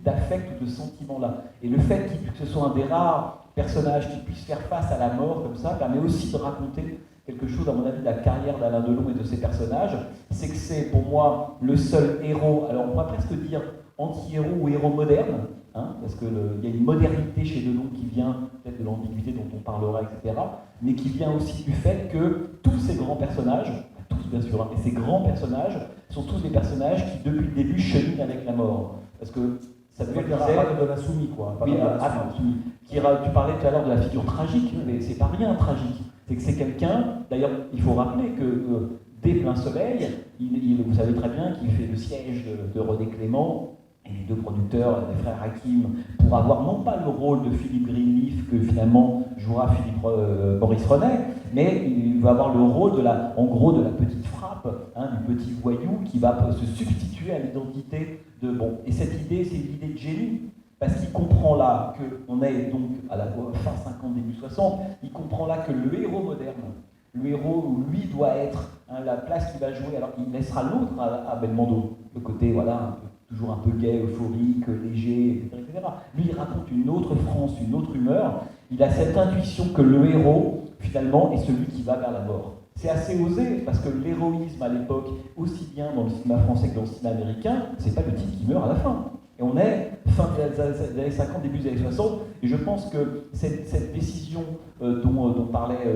d'affect ou de sentiment-là. Et le fait que ce soit un des rares personnages qui puisse faire face à la mort comme ça, permet aussi de raconter quelque chose, à mon avis, de la carrière d'Alain Delon et de ses personnages. C'est que c'est, pour moi, le seul héros, alors on pourrait presque dire anti-héros ou héros moderne, parce qu'il y a une modernité chez Delon qui vient peut-être de l'ambiguïté dont on parlera, etc., mais qui vient aussi du fait que tous ces grands personnages, tous bien sûr, et ces grands personnages sont tous des personnages qui, depuis le début, cheminent avec la mort. Parce que ça veut dire de l'insoumis, quoi. Oui, tu parlais tout à l'heure de la figure tragique, mais c'est pas rien tragique. C'est que c'est quelqu'un, d'ailleurs, il faut rappeler que dès Plein Soleil, vous savez très bien qu'il fait le siège de René Clément, et les deux producteurs, les frères Hakim, pour avoir non pas le rôle de Philippe Greenleaf que finalement jouera Maurice Renet, mais il va avoir le rôle de la petite frappe, du petit voyou qui va se substituer à l'identité de bon. Et cette idée, c'est une idée de génie, parce qu'il comprend là qu'on est donc à la fin 50, début 60, il comprend là que le héros moderne, le héros où lui doit être la place qu'il va jouer, alors il laissera l'autre à Belmondo, le côté toujours un peu gai, euphorique, léger, etc. Lui, il raconte une autre France, une autre humeur. Il a cette intuition que le héros, finalement, est celui qui va vers la mort. C'est assez osé, parce que l'héroïsme à l'époque, aussi bien dans le cinéma français que dans le cinéma américain, c'est pas le type qui meurt à la fin. Et on est fin des années 50, début des années 60, et je pense que cette décision dont parlait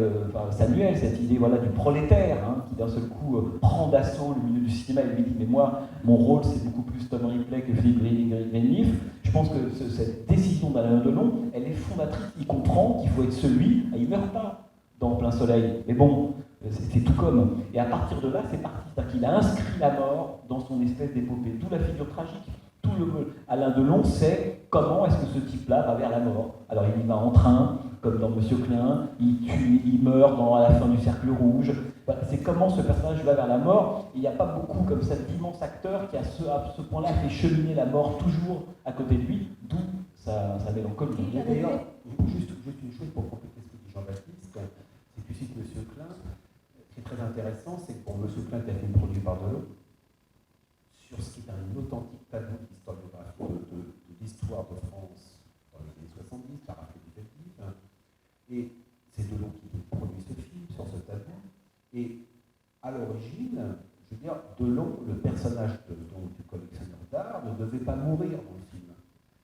Samuel, cette idée du prolétaire, qui d'un seul coup prend d'assaut le milieu du cinéma et lui dit « mais moi, mon rôle c'est beaucoup plus Tom Ripley que Philippe Greenleaf », je pense que cette décision d'Alain Delon, elle est fondatrice, il comprend qu'il faut être celui, il ne meurt pas dans Plein Soleil, mais bon, c'est tout comme. Et à partir de là, c'est parti, c'est-à-dire qu'il a inscrit la mort dans son espèce d'épopée, d'où la figure tragique. Alain Delon sait comment est-ce que ce type-là va vers la mort. Alors il y va en train, comme dans Monsieur Klein, il meurt à la fin du Cercle Rouge. C'est comment ce personnage va vers la mort. Il n'y a pas beaucoup comme cet immense acteur qui à ce point-là fait cheminer la mort toujours à côté de lui, d'où sa mélancolie. D'ailleurs, juste une chose pour compléter ce que dit Jean-Baptiste, c'est que tu cites Monsieur Klein. Ce qui est très intéressant, c'est que pour Monsieur Klein, qui a été produit par Delon, sur ce qui est un authentique tableau d'historiographe de l'histoire de France dans les années 70, la rafle éducative, et c'est Delon qui produit ce film sur ce tableau. Et à l'origine, je veux dire, Delon, le personnage du collectionneur d'art, ne devait pas mourir dans le film.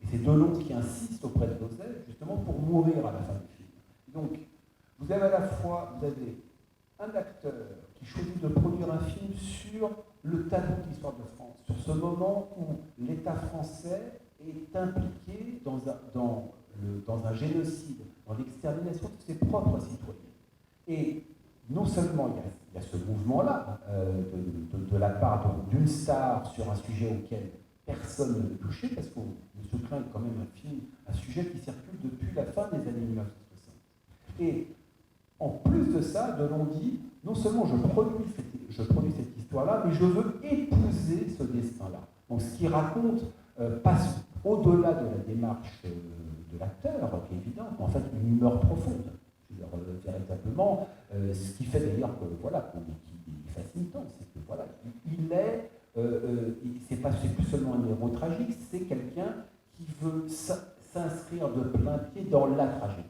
Et c'est Delon qui insiste auprès de Lozère, justement, pour mourir à la fin du film. Donc, vous avez un acteur qui choisit de produire un film sur le tableau de l'histoire de France, sur ce moment où l'État français est impliqué dans un génocide, dans l'extermination de ses propres citoyens. Et non seulement il y a ce mouvement-là, de la part d'une star sur un sujet auquel personne ne veut toucher, parce que M. Klein est quand même un sujet qui circule depuis la fin des années 1960. Et en plus de ça, Delon dit, non seulement je produis cette histoire-là, mais je veux épouser ce destin-là. Donc ce qu'il raconte passe au-delà de la démarche de l'acteur, qui est évidente, mais en fait une humeur profonde. Véritablement, ce qui fait d'ailleurs qu'il fascine tant, c'est que c'est plus seulement un héros tragique, c'est quelqu'un qui veut s'inscrire de plein pied dans la tragédie.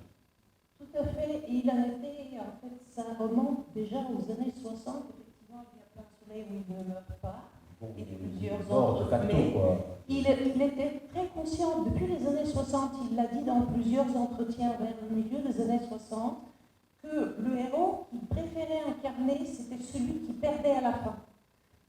Tout à fait, il a été, en fait, ça remonte déjà aux années 60, effectivement, il y a Plein Soleil où il ne meurt pas, et plusieurs autres, mais il était très conscient, depuis les années 60, il l'a dit dans plusieurs entretiens vers le milieu des années 60, que le héros qu'il préférait incarner, c'était celui qui perdait à la fin.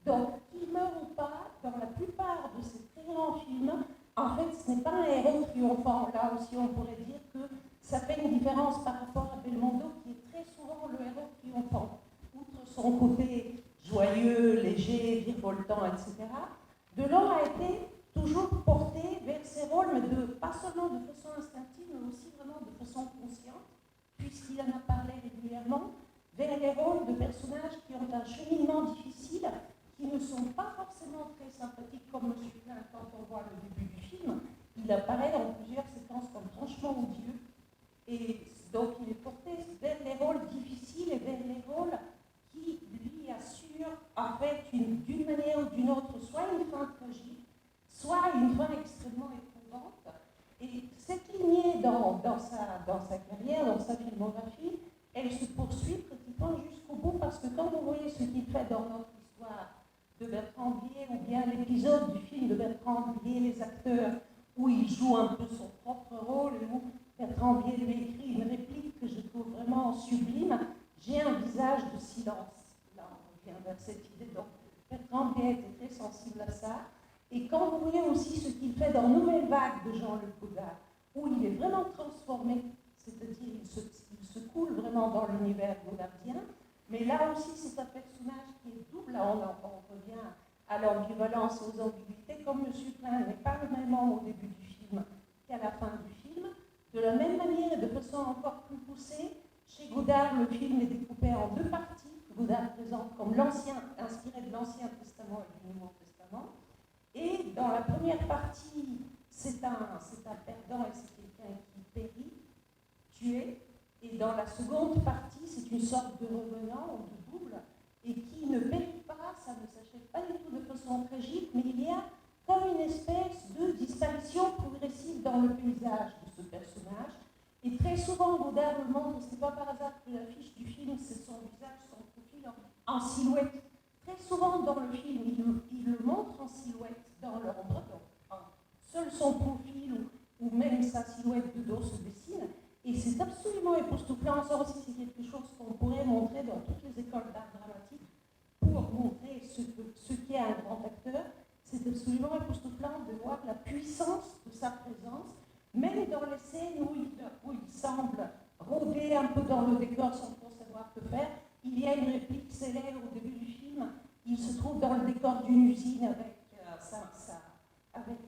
Donc, qu'il meure ou pas, dans la plupart de ces très grands films, en fait, ce n'est pas un héros triomphant. Là aussi, on pourrait dire que ça fait une différence par rapport à Belmondo, qui est très souvent le héros triomphant. Outre son côté joyeux, léger, virevoltant, etc., Delon a été toujours porté vers ses rôles, mais pas seulement de façon instinctive, mais aussi vraiment de façon consciente, puisqu'il en a parlé régulièrement, vers les rôles de personnages qui ont un cheminement difficile, qui ne sont pas forcément très sympathiques comme M. Klein quand on voit le début du film. Il apparaît dans plusieurs séquences comme franchement odieux. Et donc il est porté vers les rôles difficiles et vers les rôles qui lui assurent, en fait, d'une manière ou d'une autre, soit une fin tragique, soit une fin extrêmement éprouvante. Et cette lignée dans sa carrière, dans sa filmographie, elle se poursuit pratiquement jusqu'au bout, parce que quand vous voyez ce qu'il fait dans notre histoire de Bertrand Blier, ou bien l'épisode du film de Bertrand Blier, les acteurs, où il joue un peu son propre rôle, et où Bertrand Blier lui écrit une réplique que je trouve vraiment sublime, j'ai un visage de silence. Là, on revient vers cette idée. Donc, Bertrand Blier était très sensible à ça. Et quand vous voyez aussi ce qu'il fait dans Nouvelle Vague de Jean-Luc Godard, où il est vraiment transformé, c'est-à-dire il se coule vraiment dans l'univers godardien, mais là aussi c'est un personnage qui est double, là on revient à l'ambivalence et aux ambiguïtés, comme M. Klein n'est pas le même homme au début du film qu'à la fin du film. De la même manière et de façon encore plus poussée, chez Godard, le film est découpé en deux parties. Godard présente comme inspiré de l'Ancien Testament et du Nouveau Testament. Et dans la première partie, c'est un perdant et c'est quelqu'un qui périt, tué. Et dans la seconde partie, c'est une sorte de revenant ou de double, et qui ne périt pas, ça ne s'achève pas du tout de façon tragique, mais il y a comme une espèce de disparition progressive dans le paysage de ce personnage. Et très souvent, Godard le montre, ce n'est pas par hasard que l'affiche du film, c'est son visage, son profil en silhouette. Très souvent dans le film, il le montre en silhouette dans l'ombre, donc seul son profil ou même sa silhouette de dos se dessine. Et c'est absolument époustouflant. Ça aussi, c'est quelque chose qu'on pourrait montrer dans toutes les écoles d'art dramatique pour montrer ce qu'est un grand acteur. C'est absolument époustouflant de voir la puissance de sa présence, même dans les scènes où il semble rôder un peu dans le décor sans trop savoir que faire. Il y a une réplique célèbre au début du film. Il se trouve dans le décor d'une usine avec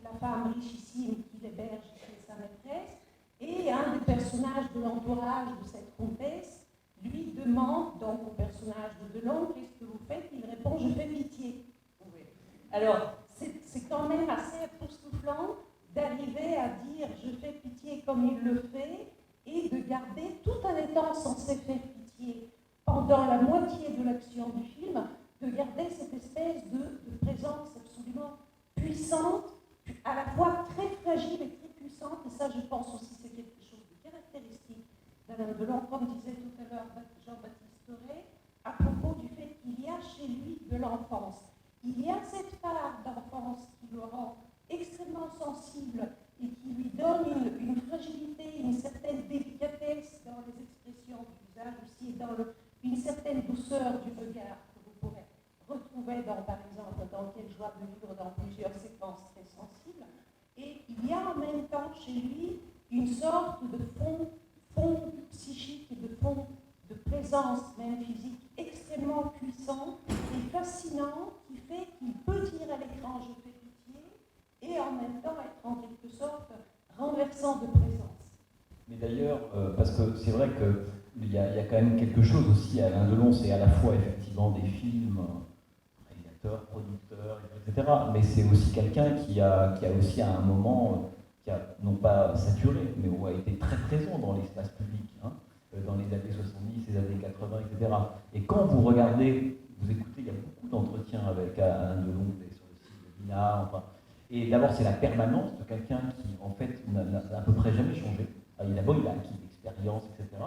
la femme richissime qui l'héberge chez sa maîtresse. Et un des personnages de l'entourage de cette comtesse lui demande donc au personnage de Delon, qu'est-ce que vous faites? Il répond, je fais pitié. Alors, c'est quand même assez époustouflant d'arriver à dire je fais pitié comme il le fait et de garder, tout en étant censé faire pitié pendant la moitié de l'action du film, de garder cette espèce de présence absolument puissante, à la fois très fragile et très puissante. Et ça, je pense aussi, c'est quelque chose de caractéristique d'Alain Delon, comme disait tout à l'heure Jean-Baptiste Toré, à propos du fait qu'il y a chez lui de l'enfance. Il y a cette part d'enfance qui le rend extrêmement sensible et qui lui donne une fragilité, une certaine délicatesse dans les expressions du visage aussi, et dans une certaine douceur du regard que vous pourrez retrouver par exemple, dans Quelle joie de vivre, dans plusieurs séquences très sensibles. Et il y a en même temps chez lui une sorte de fond psychique et de fond de présence, même physique, extrêmement puissant et fascinant, qui fait qu'il peut dire à l'écran « je fais pitié » et en même temps être en quelque sorte renversant de présence. Mais d'ailleurs, parce que c'est vrai qu'il y a quand même quelque chose aussi à Alain Delon, c'est à la fois effectivement des films, réalisateurs, producteurs, etc. Mais c'est aussi quelqu'un qui a aussi à un moment, qui a non pas saturé, mais où a été très présent dans l'espace public, hein, dans les années 70, les années 80, etc. Et quand vous regardez, vous écoutez, il y a beaucoup d'entretiens avec Alain Delon sur le site de l'INA, enfin, et d'abord c'est la permanence de quelqu'un qui en fait n'a à peu près jamais changé. D'abord il a acquis l'expérience, etc.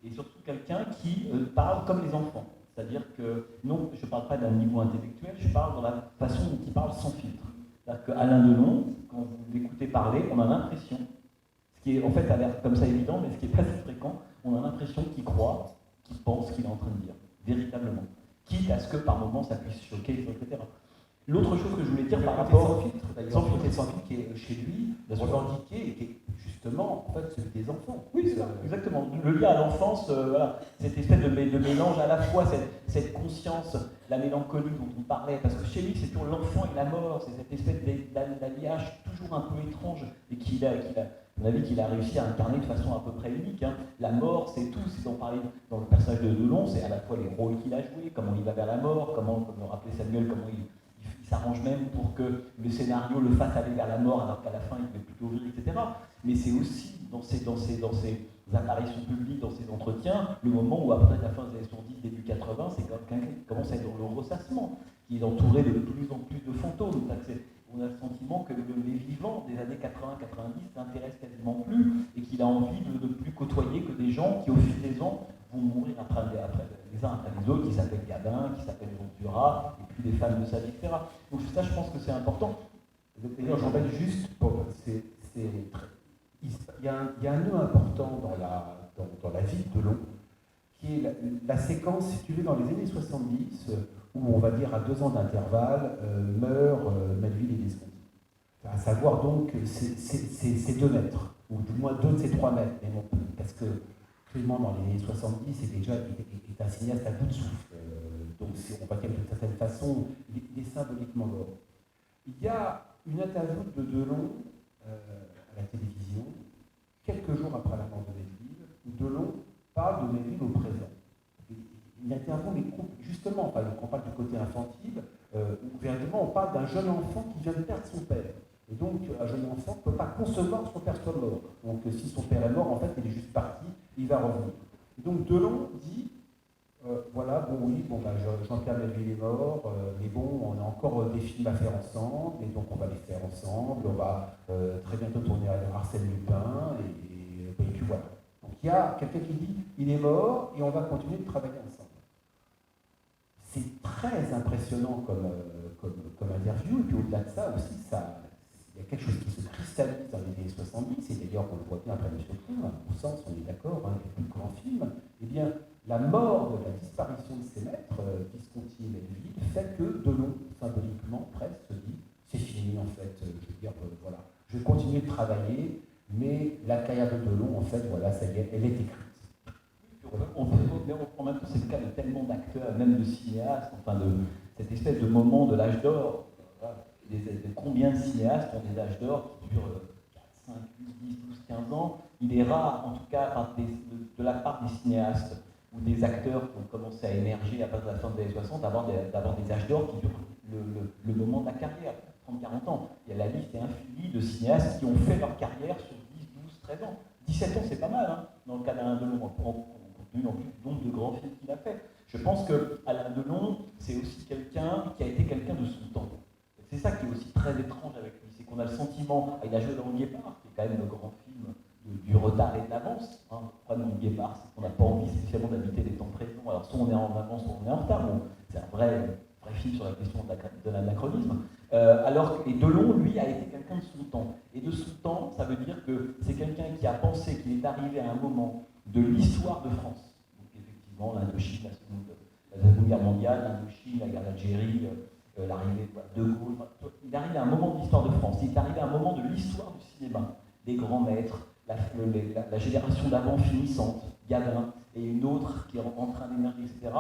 Et surtout quelqu'un qui parle comme les enfants. C'est-à-dire que, non, je ne parle pas d'un niveau intellectuel, je parle dans la façon dont il parle sans filtre. C'est-à-dire qu'Alain Delon, quand vous l'écoutez parler, on a l'impression, ce qui est en fait a l'air comme ça évident, mais ce qui n'est pas si fréquent, on a l'impression qu'il croit, qu'il pense ce qu'il est en train de dire, véritablement. Quitte à ce que par moments ça puisse choquer, etc. L'autre chose que je voulais dire par Sans rapport... filtre, d'ailleurs, Sans filtre. sans filtre qui est chez lui, Bien sûr. revendiqué et qui est justement en fait celui des enfants. Oui, c'est ça, exactement. Le lien à l'enfance, voilà, cette espèce de mélange à la fois, cette conscience, la mélancolie dont on parlait, parce que chez lui, c'est toujours l'enfant et la mort, c'est cette espèce d'alliage toujours un peu étrange, et à mon avis, qu'il a réussi à incarner de façon à peu près unique. Hein. La mort, c'est tout, c'est d'en parler dans le personnage de Delon, c'est à la fois les rôles qu'il a joués, comment il va vers la mort, comment, comme le rappelait Samuel, comment il s'arrange même pour que le scénario le fasse aller vers la mort, alors qu'à la fin, il peut plutôt rire, etc. Mais c'est aussi dans ses apparitions publiques, dans ses entretiens, le moment où, après la fin des années 70, début 80, c'est quelqu'un qui commence à être dans le ressassement, qui est entouré de plus en plus de fantômes. On a le sentiment que les vivants des années 80-90 n'intéressent quasiment plus et qu'il a envie de ne plus côtoyer que des gens qui, au fil des ans, vont mourir les uns après les autres, qui s'appellent Gabin, qui s'appellent Ventura, et puis des femmes de sa vie, etc. Donc ça, je pense que c'est important. D'ailleurs, j'en vais juste il y a un nœud important dans la vie de Delon, qui est la séquence située dans les années 70, où on va dire à 2 ans d'intervalle, meurent Melville et Visconti. À savoir donc ces 2 mètres, ou du moins 2 de ces 3 mètres, mais non plus, parce que Clément, dans les années 70, est un cinéaste à bout de souffle. Donc on va dire d'une certaine façon, il est symboliquement mort. Il y a une interview de Delon à la télévision, quelques jours après la mort de Melville, où Delon parle de Melville au présent. Une interview, mais justement, on parle du côté infantile, où véritablement on parle d'un jeune enfant qui vient de perdre son père. Et donc, un jeune enfant ne peut pas concevoir que son père soit mort. Donc, si son père est mort, en fait, il est juste parti, il va revenir. Et donc, Delon dit, Jean-Pierre Melville est mort, mais bon, on a encore des films à faire ensemble, et donc on va les faire ensemble, on va très bientôt tourner à Arsène Lupin, et puis voilà. Donc, il y a quelqu'un qui dit, il est mort, et on va continuer de travailler ensemble. C'est très impressionnant comme interview, et puis au-delà de ça aussi, il y a quelque chose qui se cristallise dans les années 70, et d'ailleurs on le voit bien après M. Crime, à mon sens, on est d'accord, hein, les plus grands films, eh bien, la mort de la disparition de ses maîtres, Visconti et Melville, fait que Delon, symboliquement, presque, se dit, c'est fini en fait, voilà, je vais continuer de travailler, mais la carrière de Delon, en fait, voilà, ça y est, elle est écrite. En même temps, c'est le cas de tellement d'acteurs, même de cinéastes, enfin de cette espèce de moment de l'âge d'or. Voilà. Combien de cinéastes ont des âges d'or qui durent 4, 5, 8, 10, 12, 15 ans? Il est rare, en tout cas, de la part des cinéastes ou des acteurs qui ont commencé à émerger à partir de la fin des années 60, d'avoir des âges d'or qui durent le moment de la carrière, 30-40 ans. Il y a la liste est infinie de cinéastes qui ont fait leur carrière sur 10, 12, 13 ans. 17 ans, c'est pas mal, hein, dans le cas d'Alain Delon, compte tenu en plus du nombre de grands films qu'il a fait. Je pense qu'Alain Delon, c'est aussi quelqu'un qui a été quelqu'un de son temps. C'est ça qui est aussi très étrange avec lui, c'est qu'on a le sentiment, il a joué dans Guépard, qui est quand même le grand film du retard et de l'avance. Hein. Le problème de Guépard, c'est qu'on n'a pas envie spécialement d'habiter les temps présents. Alors soit on est en avance, soit on est en retard. Bon, c'est un vrai film sur la question de l'anachronisme. Et Delon, lui, a été quelqu'un de son temps. Et de son temps, ça veut dire que c'est quelqu'un qui a pensé qu'il est arrivé à un moment de l'histoire de France. Donc effectivement, l'Indochine, la Seconde Guerre mondiale, l'Indochine, la guerre d'Algérie, l'arrivée de Gaulle. Il arrive à un moment de l'histoire de France. Il est arrivé à un moment de l'histoire du cinéma. Les grands maîtres, la génération d'avant finissante, Gabin, et une autre qui est en train d'émerger, etc.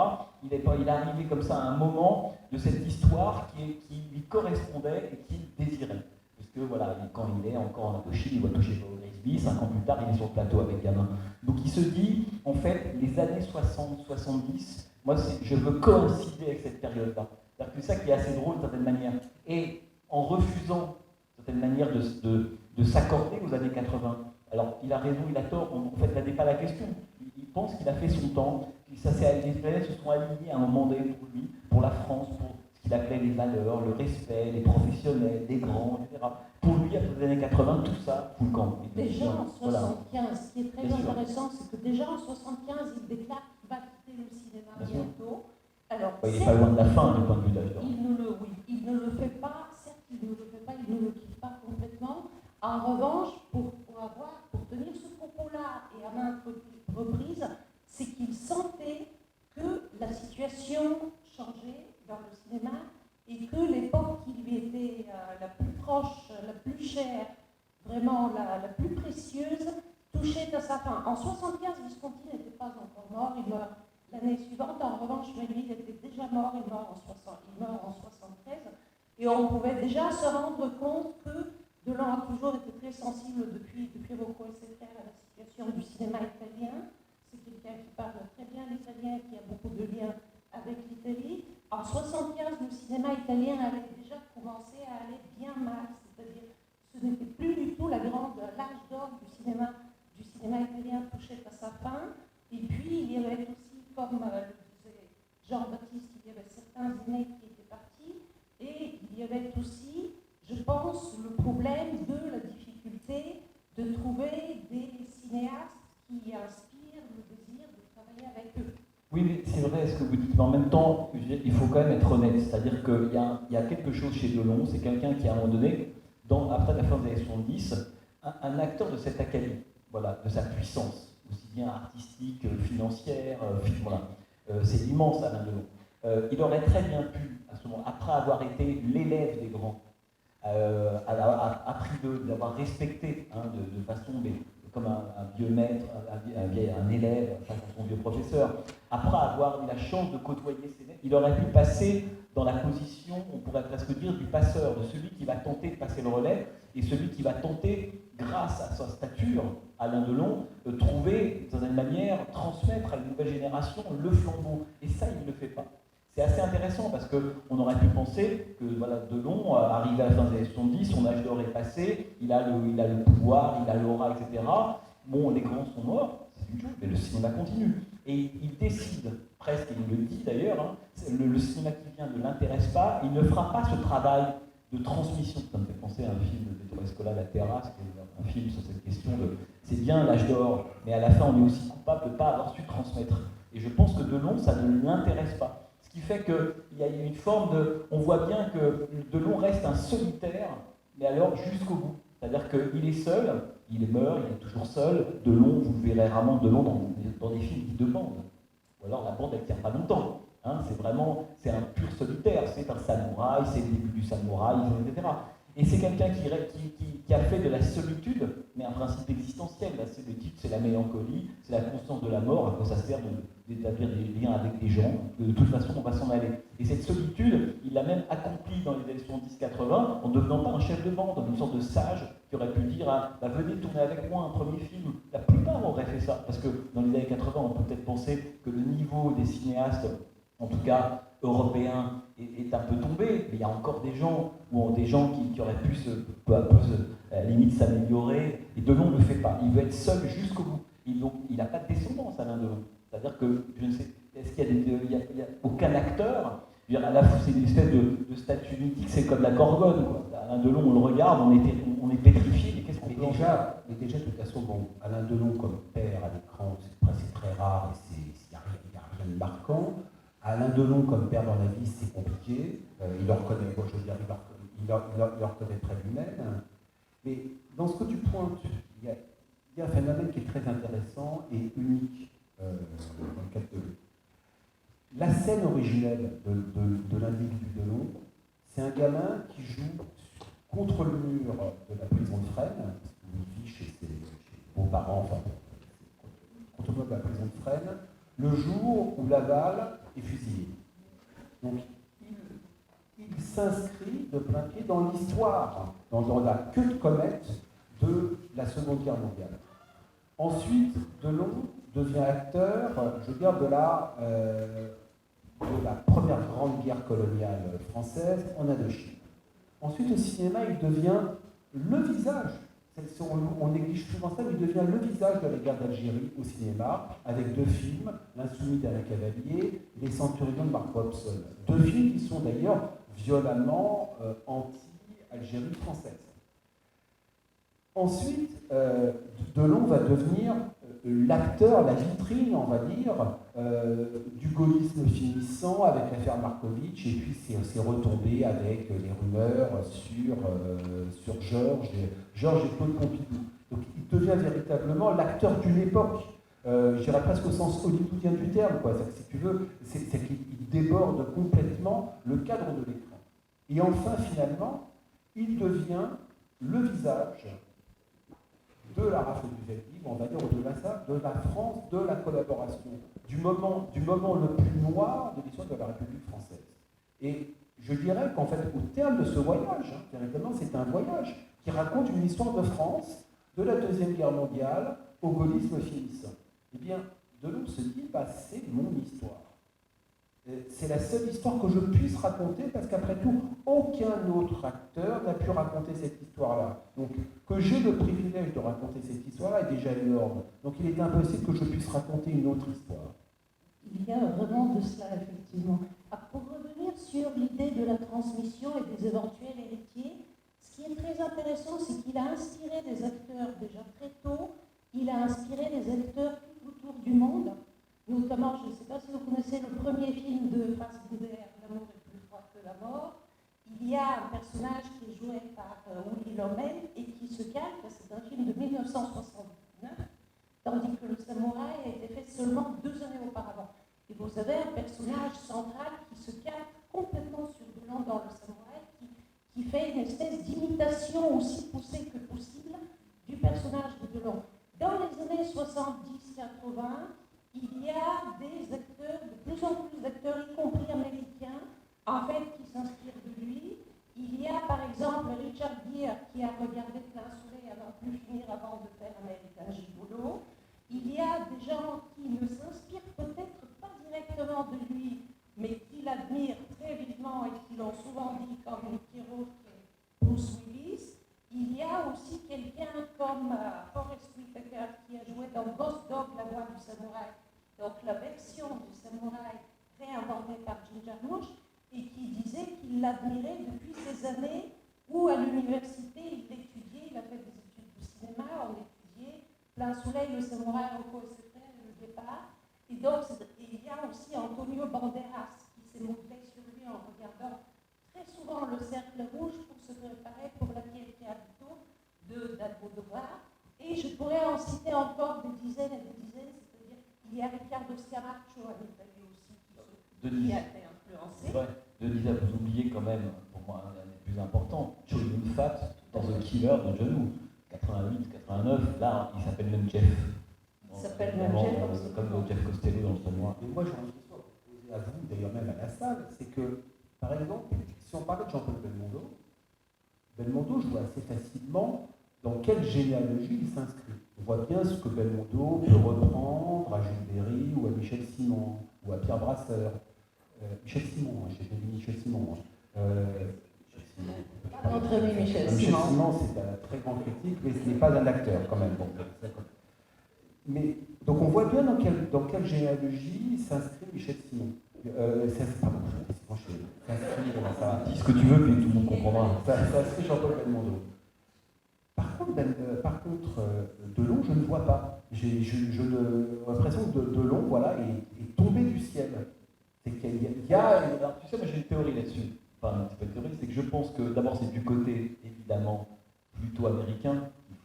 Il est arrivé comme ça à un moment de cette histoire qui lui correspondait et qu'il désirait. Parce que voilà, quand il est encore en Indochine, il va toucher Paul Grisby, 5 ans plus tard, il est sur le plateau avec Gabin. Donc il se dit, en fait, les années 60-70, moi je veux coïncider avec cette période-là. C'est-à-dire que c'est ça qui est assez drôle d'une certaine manière. Et en refusant d'une certaine manière de s'accorder aux années 80, alors il a raison, il a tort, en fait ça n'est pas la question. Il pense qu'il a fait son temps, les planètes se sont alignées à un moment donné pour lui, pour la France, pour ce qu'il appelait les valeurs, le respect, les professionnels, les grands, etc. Pour lui, après les années 80, tout ça fout le camp. Déjà en 75, ce qui est très intéressant, c'est que déjà en 75, il déclare qu'il va quitter le cinéma bientôt. Alors, il n'est pas loin de la fin du point de vue d'âge d'or. Il ne le fait pas, certes il ne le fait pas, il ne le quitte pas complètement. En revanche, pour tenir ce propos-là et à maintes reprises, c'est qu'il sentait que la situation changeait dans le cinéma et que l'époque vraiment la plus précieuse, touchait à sa fin. En 75, Visconti n'était pas encore mort, il meurt l'année suivante. En revanche, Melville était déjà mort, il meurt en 73. Et on pouvait déjà se rendre compte que Delon a toujours été très sensible depuis Rocco et ses frères à la situation du cinéma italien. C'est quelqu'un qui parle très bien l'italien, qui a beaucoup de liens avec l'Italie. En 75, le cinéma italien avait déjà commencé à aller bien mal, c'est-à-dire ce n'était plus du tout l'âge d'or du cinéma italien touchait à sa fin. Et puis il y avait aussi, comme le disait Jean-Baptiste, il y avait certains aînés qui étaient partis, et il y avait aussi, je pense, le problème de la difficulté de trouver des cinéastes qui inspirent le désir de travailler avec eux. Oui, mais c'est vrai ce que vous dites, mais en même temps, il faut quand même être honnête. C'est-à-dire qu'il y a quelque chose chez Delon, c'est quelqu'un qui, à un moment donné, après la fin des années 70, un acteur de cet acabit, voilà, de sa puissance, aussi bien artistique, financière, voilà. C'est immense, Alain Delon. Il aurait très bien pu, à ce moment, après avoir été l'élève des grands, appris d'avoir respecté de façon comme un vieux maître, un élève, enfin, son vieux professeur, après avoir eu la chance de côtoyer ses maîtres, il aurait pu passer dans la position, on pourrait presque dire, du passeur, de celui qui va tenter de passer le relais, et celui qui va tenter, grâce à sa stature, Alain Delon, trouver, d'une manière, transmettre à une nouvelle génération le flambeau. Et ça, il ne le fait pas. C'est assez intéressant parce qu'on aurait pu penser que voilà, Delon, arrivé à la fin des années 70, son âge d'or est passé, il a le pouvoir, il a l'aura, etc. Bon, les grands sont morts, c'est une chose, mais le cinéma continue. Et il décide, presque, et il le dit d'ailleurs, le cinéma qui vient ne l'intéresse pas, il ne fera pas ce travail de transmission. Ça me fait penser à un film de Ettore Scola, La Terrasse, qui est un film sur cette question de c'est bien l'âge d'or, mais à la fin on est aussi coupable de ne pas avoir su transmettre. Et je pense que Delon, ça ne l'intéresse pas. Ce qui fait qu'il y a une forme de... On voit bien que Delon reste un solitaire, mais alors jusqu'au bout. C'est-à-dire qu'il est seul, il meurt, il est toujours seul. Delon, vous verrez rarement Delon dans des films qui demandent. Ou alors la bande, elle ne tient pas longtemps. C'est un pur solitaire, c'est un samouraï, c'est le début du samouraï, etc. Et c'est quelqu'un qui a fait de la solitude, mais un principe existentiel. Là, le titre, c'est la mélancolie, c'est la conscience de la mort, à quoi ça sert d'établir des liens avec des gens, de toute façon, on va s'en aller. Et cette solitude, il l'a même accomplie dans les années 70-80, en ne devenant pas un chef de bande, une sorte de sage qui aurait pu dire venez tourner avec moi un premier film. La plupart auraient fait ça, parce que dans les années 80, on peut peut-être penser que le niveau des cinéastes, en tout cas européens, est un peu tombé, mais il y a encore des gens qui auraient pu peu à peu à la limite s'améliorer, et Delon ne le fait pas. Il veut être seul jusqu'au bout. Il n'a pas de descendance, Alain Delon. C'est-à-dire que, je ne sais, est-ce qu'il y a aucun acteur, à la fois c'est une espèce de statue mythique, c'est comme la Gorgone, quoi. Alain Delon, on le regarde, on est pétrifié, mais qu'est-ce qu'on peut en faire ? Mais déjà, de toute façon, Alain Delon comme père à l'écran, c'est très rare, et il n'y a rien de marquant. Alain Delon comme père dans la vie, c'est compliqué. Il le reconnaît, il le reconnaît très lui-même. Mais dans ce que tu pointes, il y a un phénomène qui est très intéressant et unique dans le cas de la scène originelle de l'individu Delon. C'est un gamin qui joue contre le mur de la prison de Fresnes, où il vit chez ses beaux-parents, enfin, contre le mur de la prison de Fresnes, le jour où Laval est fusillé. Donc, il s'inscrit de plein pied dans l'histoire, dans la queue de comète de la Seconde Guerre mondiale. Ensuite, Delon devient acteur, je veux dire, de la première grande guerre coloniale française en Indochine. Ensuite, au cinéma, il devient le visage. On néglige souvent ça, mais il devient le visage de la guerre d'Algérie au cinéma, avec 2 films, L'Insoumis d'Alain Cavalier, Les Centurions de Mark Hobson. 2 films qui sont d'ailleurs violemment anti-Algérie française. Ensuite, Delon va devenir l'acteur, la vitrine, on va dire, du gaullisme finissant avec l'affaire Markovitch, et puis c'est retombé avec les rumeurs sur Georges et Claude Pompidou. Donc il devient véritablement l'acteur d'une époque, je dirais presque au sens hollywoodien du terme, quoi. Si tu veux, c'est qu'il déborde complètement le cadre de l'écran. Et enfin, finalement, il devient le visage de la rafle du Veldiv, on va dire au-delà de ça, de la France, de la collaboration, du moment le plus noir de l'histoire de la République française. Et je dirais qu'en fait, au terme de ce voyage, véritablement, c'est un voyage qui raconte une histoire de France, de la Deuxième Guerre mondiale au gaullisme finissant. Eh bien, Delon se dit, c'est mon histoire. C'est la seule histoire que je puisse raconter parce qu'après tout, aucun autre acteur n'a pu raconter cette histoire-là. Donc, que j'ai le privilège de raconter cette histoire-là est déjà énorme. Donc, il est impossible que je puisse raconter une autre histoire. Il y a vraiment de cela, effectivement. Pour revenir sur l'idée de la transmission et des éventuels héritiers, ce qui est très intéressant, c'est qu'il a inspiré des acteurs déjà très tôt. Il a inspiré des acteurs tout autour du monde. Notamment, je ne sais pas si vous connaissez le premier film de Fassbinder, L'amour est plus froid que la mort. Il y a un personnage qui est joué par Willy Loman et qui se calque, c'est un film de 1969, tandis que Le Samouraï a été fait seulement 2 années auparavant. Et vous avez un personnage central qui se calque complètement sur Delon dans Le Samouraï, qui fait une espèce d'imitation aussi poussée que possible du personnage de Delon. Dans les années 70-80, il y a des acteurs, de plus en plus d'acteurs, y compris américains, en fait, qui s'inspirent de lui. Il y a par exemple Richard Gere qui a regardé Plein Soleil à n'en plus finir avant de faire American Gigolo. Il y a des gens qui ne s'inspirent peut-être pas directement de lui, mais qui l'admirent très vivement et qui l'ont souvent dit, comme Mickey Rourke et Bruce Willis. Il y a aussi quelqu'un comme Forest Whitaker qui a joué dans Ghost Dog, La Voix du Samouraï, donc la version du samouraï réinventée par Ginger Mush, et qui disait qu'il l'admirait depuis ces années où à l'université il étudiait, il a fait des études de cinéma, on étudiait Plein Soleil, Le Samouraï, Rocco et ses frères, Le Départ. Et donc il y a aussi Antonio Banderas qui s'est modelé sur lui en regardant très souvent Le Cercle Rouge pour se préparer pour La Pièce Habito d'Almodovar. Et je pourrais en citer encore des dizaines et des dizaines, c'est-à-dire il y a Riccardo Schiavaccio en Italie aussi qui a été influencé. C'est vrai, Denise, vous oubliez quand même, pour moi, un des plus importants, Chow Yun-fat dans The Killer de John Woo, 88, 89, là, il s'appelle même Jeff. Il s'appelle même Jeff. Comme Jeff Costello dans le Samouraï. Et moi, j'ai une question à vous poser à vous, d'ailleurs même à la salle, c'est que, par exemple, si on parlait de Jean-Paul Belmondo joue assez facilement dans quelle généalogie il s'inscrit. On voit bien ce que Belmondo peut reprendre à Jules Berry ou à Michel Simon ou à Pierre Brasseur. Michel Simon, j'ai pas dit Michel Simon. Michel Simon, c'est un très grand critique, mais ce n'est pas un acteur quand même. Mais, donc on voit bien dans quelle généalogie s'inscrit Michel Simon. Dis ce que tu veux, puis tout le monde comprendra. Ça s'inscrit Jean-Paul Belmondo. Par contre, Delon, je ne vois pas. J'ai l'impression que Delon, voilà, est tombé du ciel. C'est qu'il y a... Alors, tu sais, moi j'ai une théorie là-dessus. Enfin, c'est pas une théorie, c'est que je pense que d'abord c'est du côté, évidemment, plutôt américain qu'il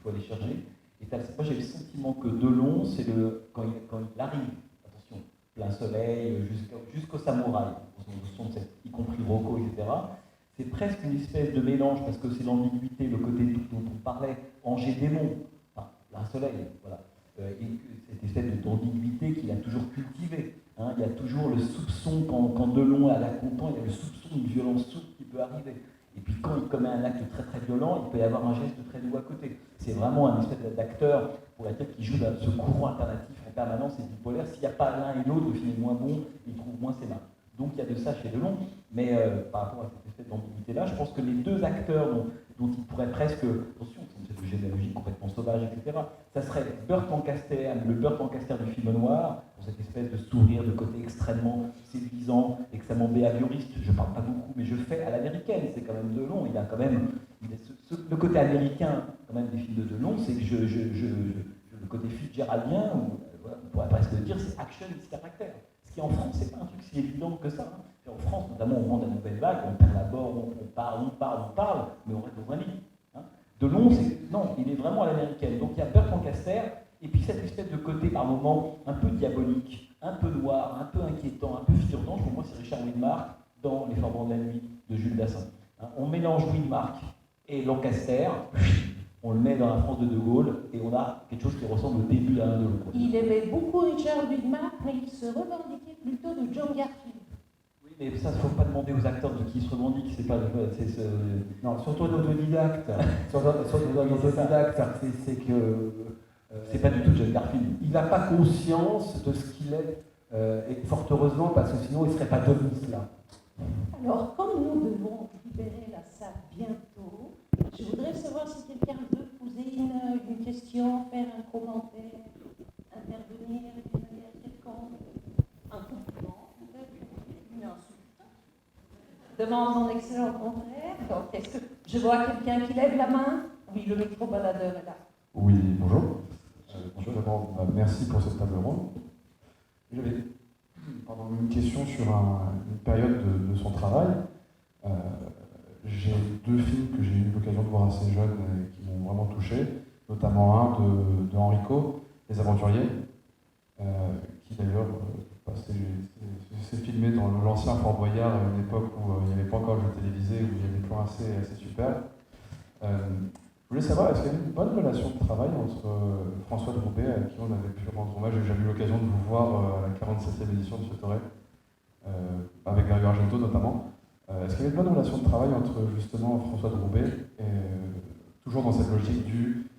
faut aller chercher. Et moi j'ai le sentiment que Delon, c'est quand il arrive, attention, Plein Soleil, jusqu'au Samouraï, y compris Rocco, etc., c'est presque une espèce de mélange, parce que c'est l'ambiguïté, le côté dont on parlait, Angers-Démon, enfin, Plein Soleil, voilà. Et cette espèce d'ambiguïté qu'il a toujours cultivée. Hein, il y a toujours le soupçon, quand Delon est à la content, il y a le soupçon d'une violence sourde qui peut arriver. Et puis quand il commet un acte très très violent, il peut y avoir un geste très doux à côté. C'est vraiment un espèce d'acteur pour laquelle qui joue dans ce courant alternatif en permanence et bipolaire. S'il n'y a pas l'un et l'autre, le film est moins bon, il trouve moins ses mains. Donc il y a de ça chez Delon, mais par rapport à cette espèce d'ambiguïté-là, je pense que les deux acteurs dont il pourrait presque, attention, c'est une généalogie complètement sauvage, etc., ça serait Burt Lancaster, le Burt Lancaster du film noir, pour cette espèce de sourire de côté extrêmement séduisant, extrêmement behavioriste. Je parle pas beaucoup, mais je fais à l'américaine, c'est quand même Delon, il a quand même... le côté américain, quand même, des films de Delon, c'est que le côté Fitzgeraldien, on pourrait presque dire, c'est action is caractère. Ce qui en France, c'est pas un truc si évident que ça. Hein. En France, notamment, on rentre à la nouvelle vague, on perd d'abord, on parle, mais on reste dans un lit. Hein. Delon, non, il est vraiment à l'américaine. Donc il y a Burt Lancaster, et puis cette espèce de côté par moments un peu diabolique, un peu noir, un peu inquiétant, un peu furdant. Pour moi, c'est Richard Widmark dans Les Farbans de la nuit de Jules Dassin. Hein. On mélange Widmark et Lancaster, on le met dans la France de De Gaulle, et on a quelque chose qui ressemble au début d'Alain Delon. Il aimait beaucoup Richard Widmark, mais il se revendiquait plutôt de John Garfield. Oui, mais ça, il ne faut pas demander aux acteurs de qui ils se revendiquent, c'est pas... Non, surtout un autodidacte. Surtout un autodidacte, c'est que... c'est pas du tout John Garfield. Il n'a pas conscience de ce qu'il est, et fort heureusement, parce que sinon il ne serait pas devenu cela. Alors, comme nous devons libérer la salle bientôt, je voudrais savoir si quelqu'un veut poser une question, faire un commentaire, intervenir d'une manière quelconque, un compliment, une insulte. Demande mon excellent confrère. Donc, est-ce que je vois quelqu'un qui lève la main? Oui, le micro-baladeur est là. Oui, bonjour. Bonjour, d'abord, merci pour cette table ronde. J'avais une question sur une période de son travail. J'ai 2 films que j'ai eu l'occasion de voir assez jeune et qui m'ont vraiment touché, notamment un de Enrico, Les Aventuriers, qui d'ailleurs s'est filmé dans l'ancien Fort Boyard, à une époque où il n'y avait pas encore le jeu télévisé, où il y avait des plans assez super. Je voulais savoir, est-ce qu'il y avait une bonne relation de travail entre François de Roubaix, à qui on avait pu rendre hommage, j'ai jamais eu l'occasion de vous voir à la 47e édition de ce Toré, avec Dario Argento notamment. Est-ce qu'il y avait une bonne relation de travail entre justement François de Roubaix et toujours dans cette logique du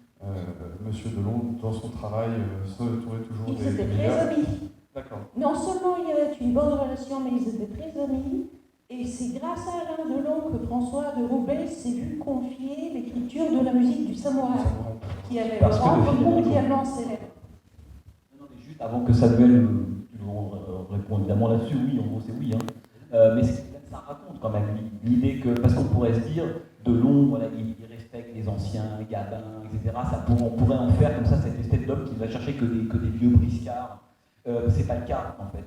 Monsieur Delon, dans son travail, se trouvait toujours Ils étaient très amis. D'accord. Non seulement il y avait une bonne relation, mais ils étaient très amis. Et c'est grâce à Alain Delon que François de Roubaix s'est vu confier l'écriture de la musique du Samouraï, qui allait le rendre mondialement célèbre. Non, mais juste avant que Samuel réponde évidemment là-dessus, oui, en gros c'est oui. Mais ça raconte quand même l'idée que, parce qu'on pourrait se dire, Delon, voilà, il respecte les anciens, Gabin, etc. On pourrait en faire comme ça cette espèce d'homme qui ne va chercher que des vieux briscards. C'est pas le cas en fait.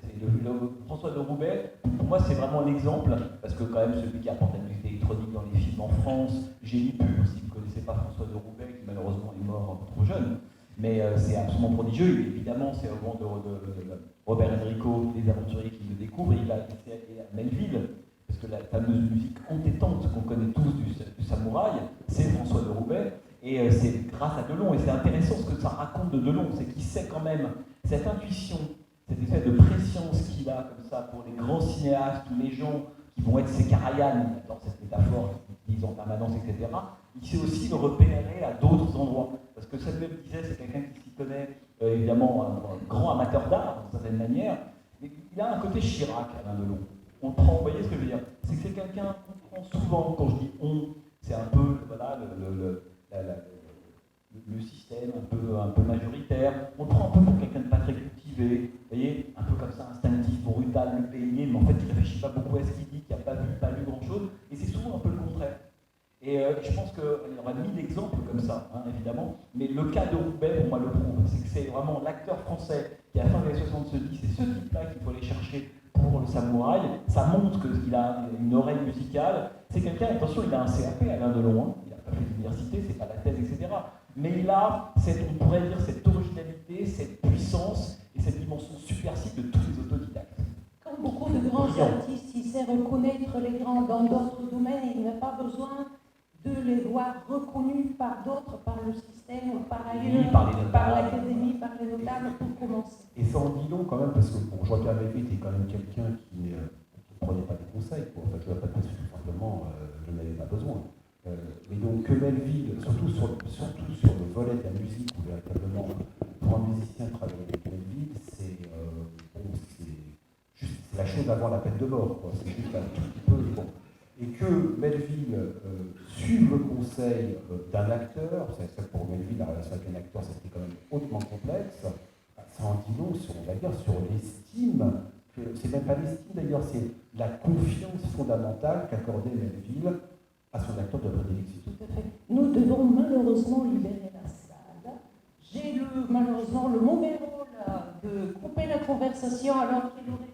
François de Roubaix, pour moi c'est vraiment l'exemple, parce que quand même celui qui apporte la musique électronique dans les films en France, Génie pur, si vous ne connaissez pas François de Roubaix, qui malheureusement est mort trop jeune, mais c'est absolument prodigieux. Évidemment c'est au moment de Robert Enrico, Les Aventuriers, qui le découvre, il va aller à Melville, parce que la fameuse musique entêtante qu'on connaît tous du samouraï, c'est François de Roubaix. Et c'est grâce à Delon, et c'est intéressant ce que ça raconte de Delon, c'est qu'il sait quand même cette intuition, cette espèce de préscience qu'il a comme ça pour les grands cinéastes, tous les gens qui vont être ses Karajan, dans cette métaphore qu'ils utilisent en permanence, etc. Il sait aussi le repérer à d'autres endroits. Parce que Samuel disait, c'est quelqu'un qui s'y connaît, évidemment, un grand amateur d'art, d'une certaine manière, mais il a un côté Chirac, Alain Delon. On le prend, vous voyez ce que je veux dire? C'est que c'est quelqu'un qu'on prend souvent, quand je dis on, c'est un peu, voilà, le système un peu majoritaire, on le prend un peu pour quelqu'un de pas très cultivé, vous voyez, un peu comme ça, instinctif, brutal, le baigné, mais en fait il ne réfléchit pas beaucoup à ce qu'il dit, qui n'a pas lu grand-chose, et c'est souvent un peu le contraire. Et je pense qu'il y aura 1000 exemples comme ça, hein, évidemment, mais le cas de Roubaix, pour moi, le prouve. C'est que c'est vraiment l'acteur français qui, à la fin des années 60, se dit c'est ce type-là qu'il faut aller chercher pour le samouraï. Ça montre qu'il a une oreille musicale. C'est quelqu'un, attention, il a un CAP, Alain Delon, hein. Il n'a pas fait d'université, c'est pas la thèse, etc. Mais il a, on pourrait dire, cette originalité, cette puissance et cette dimension subversive de tous les autodidactes. Comme beaucoup de grands artistes, il sait reconnaître les grands dans d'autres domaines et il n'a pas besoin de les voir reconnus par d'autres, par le système, par ailleurs, par l'académie, par les notables, pour commencer. Et ça en dit long quand même, parce que bon, Joachim Vévé était quand même quelqu'un qui ne prenait pas des conseils. Quoi. En fait, je ne pas tout simplement, je n'avais pas besoin. Mais donc que Melville, surtout sur le volet de la musique, où véritablement, pour un musicien travailler avec Melville, c'est la chose avant la peine de mort. Quoi. C'est juste un tout petit peu... Bon. Et que Melville suive le conseil d'un acteur, c'est que pour Melville, la relation avec un acteur, c'était quand même hautement complexe, ça en dit long sur, on va dire, sur l'estime, c'est même pas l'estime d'ailleurs, c'est la confiance fondamentale qu'accordait Melville à son acteur de prédilection. Tout à fait. Nous devons malheureusement libérer la salle. J'ai malheureusement le mauvais rôle de couper la conversation alors qu'elle aurait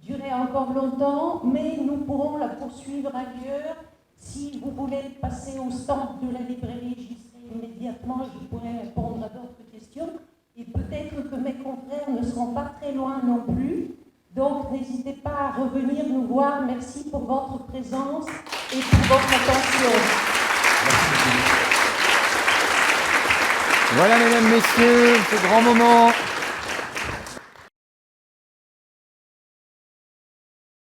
durer encore longtemps, mais nous pourrons la poursuivre ailleurs. Si vous voulez passer au stand de la librairie, j'y serai immédiatement, je pourrai répondre à d'autres questions. Et peut-être que mes confrères ne seront pas très loin non plus. Donc n'hésitez pas à revenir nous voir. Merci pour votre présence et pour votre attention. Merci beaucoup. Voilà, mesdames, messieurs, ce grand moment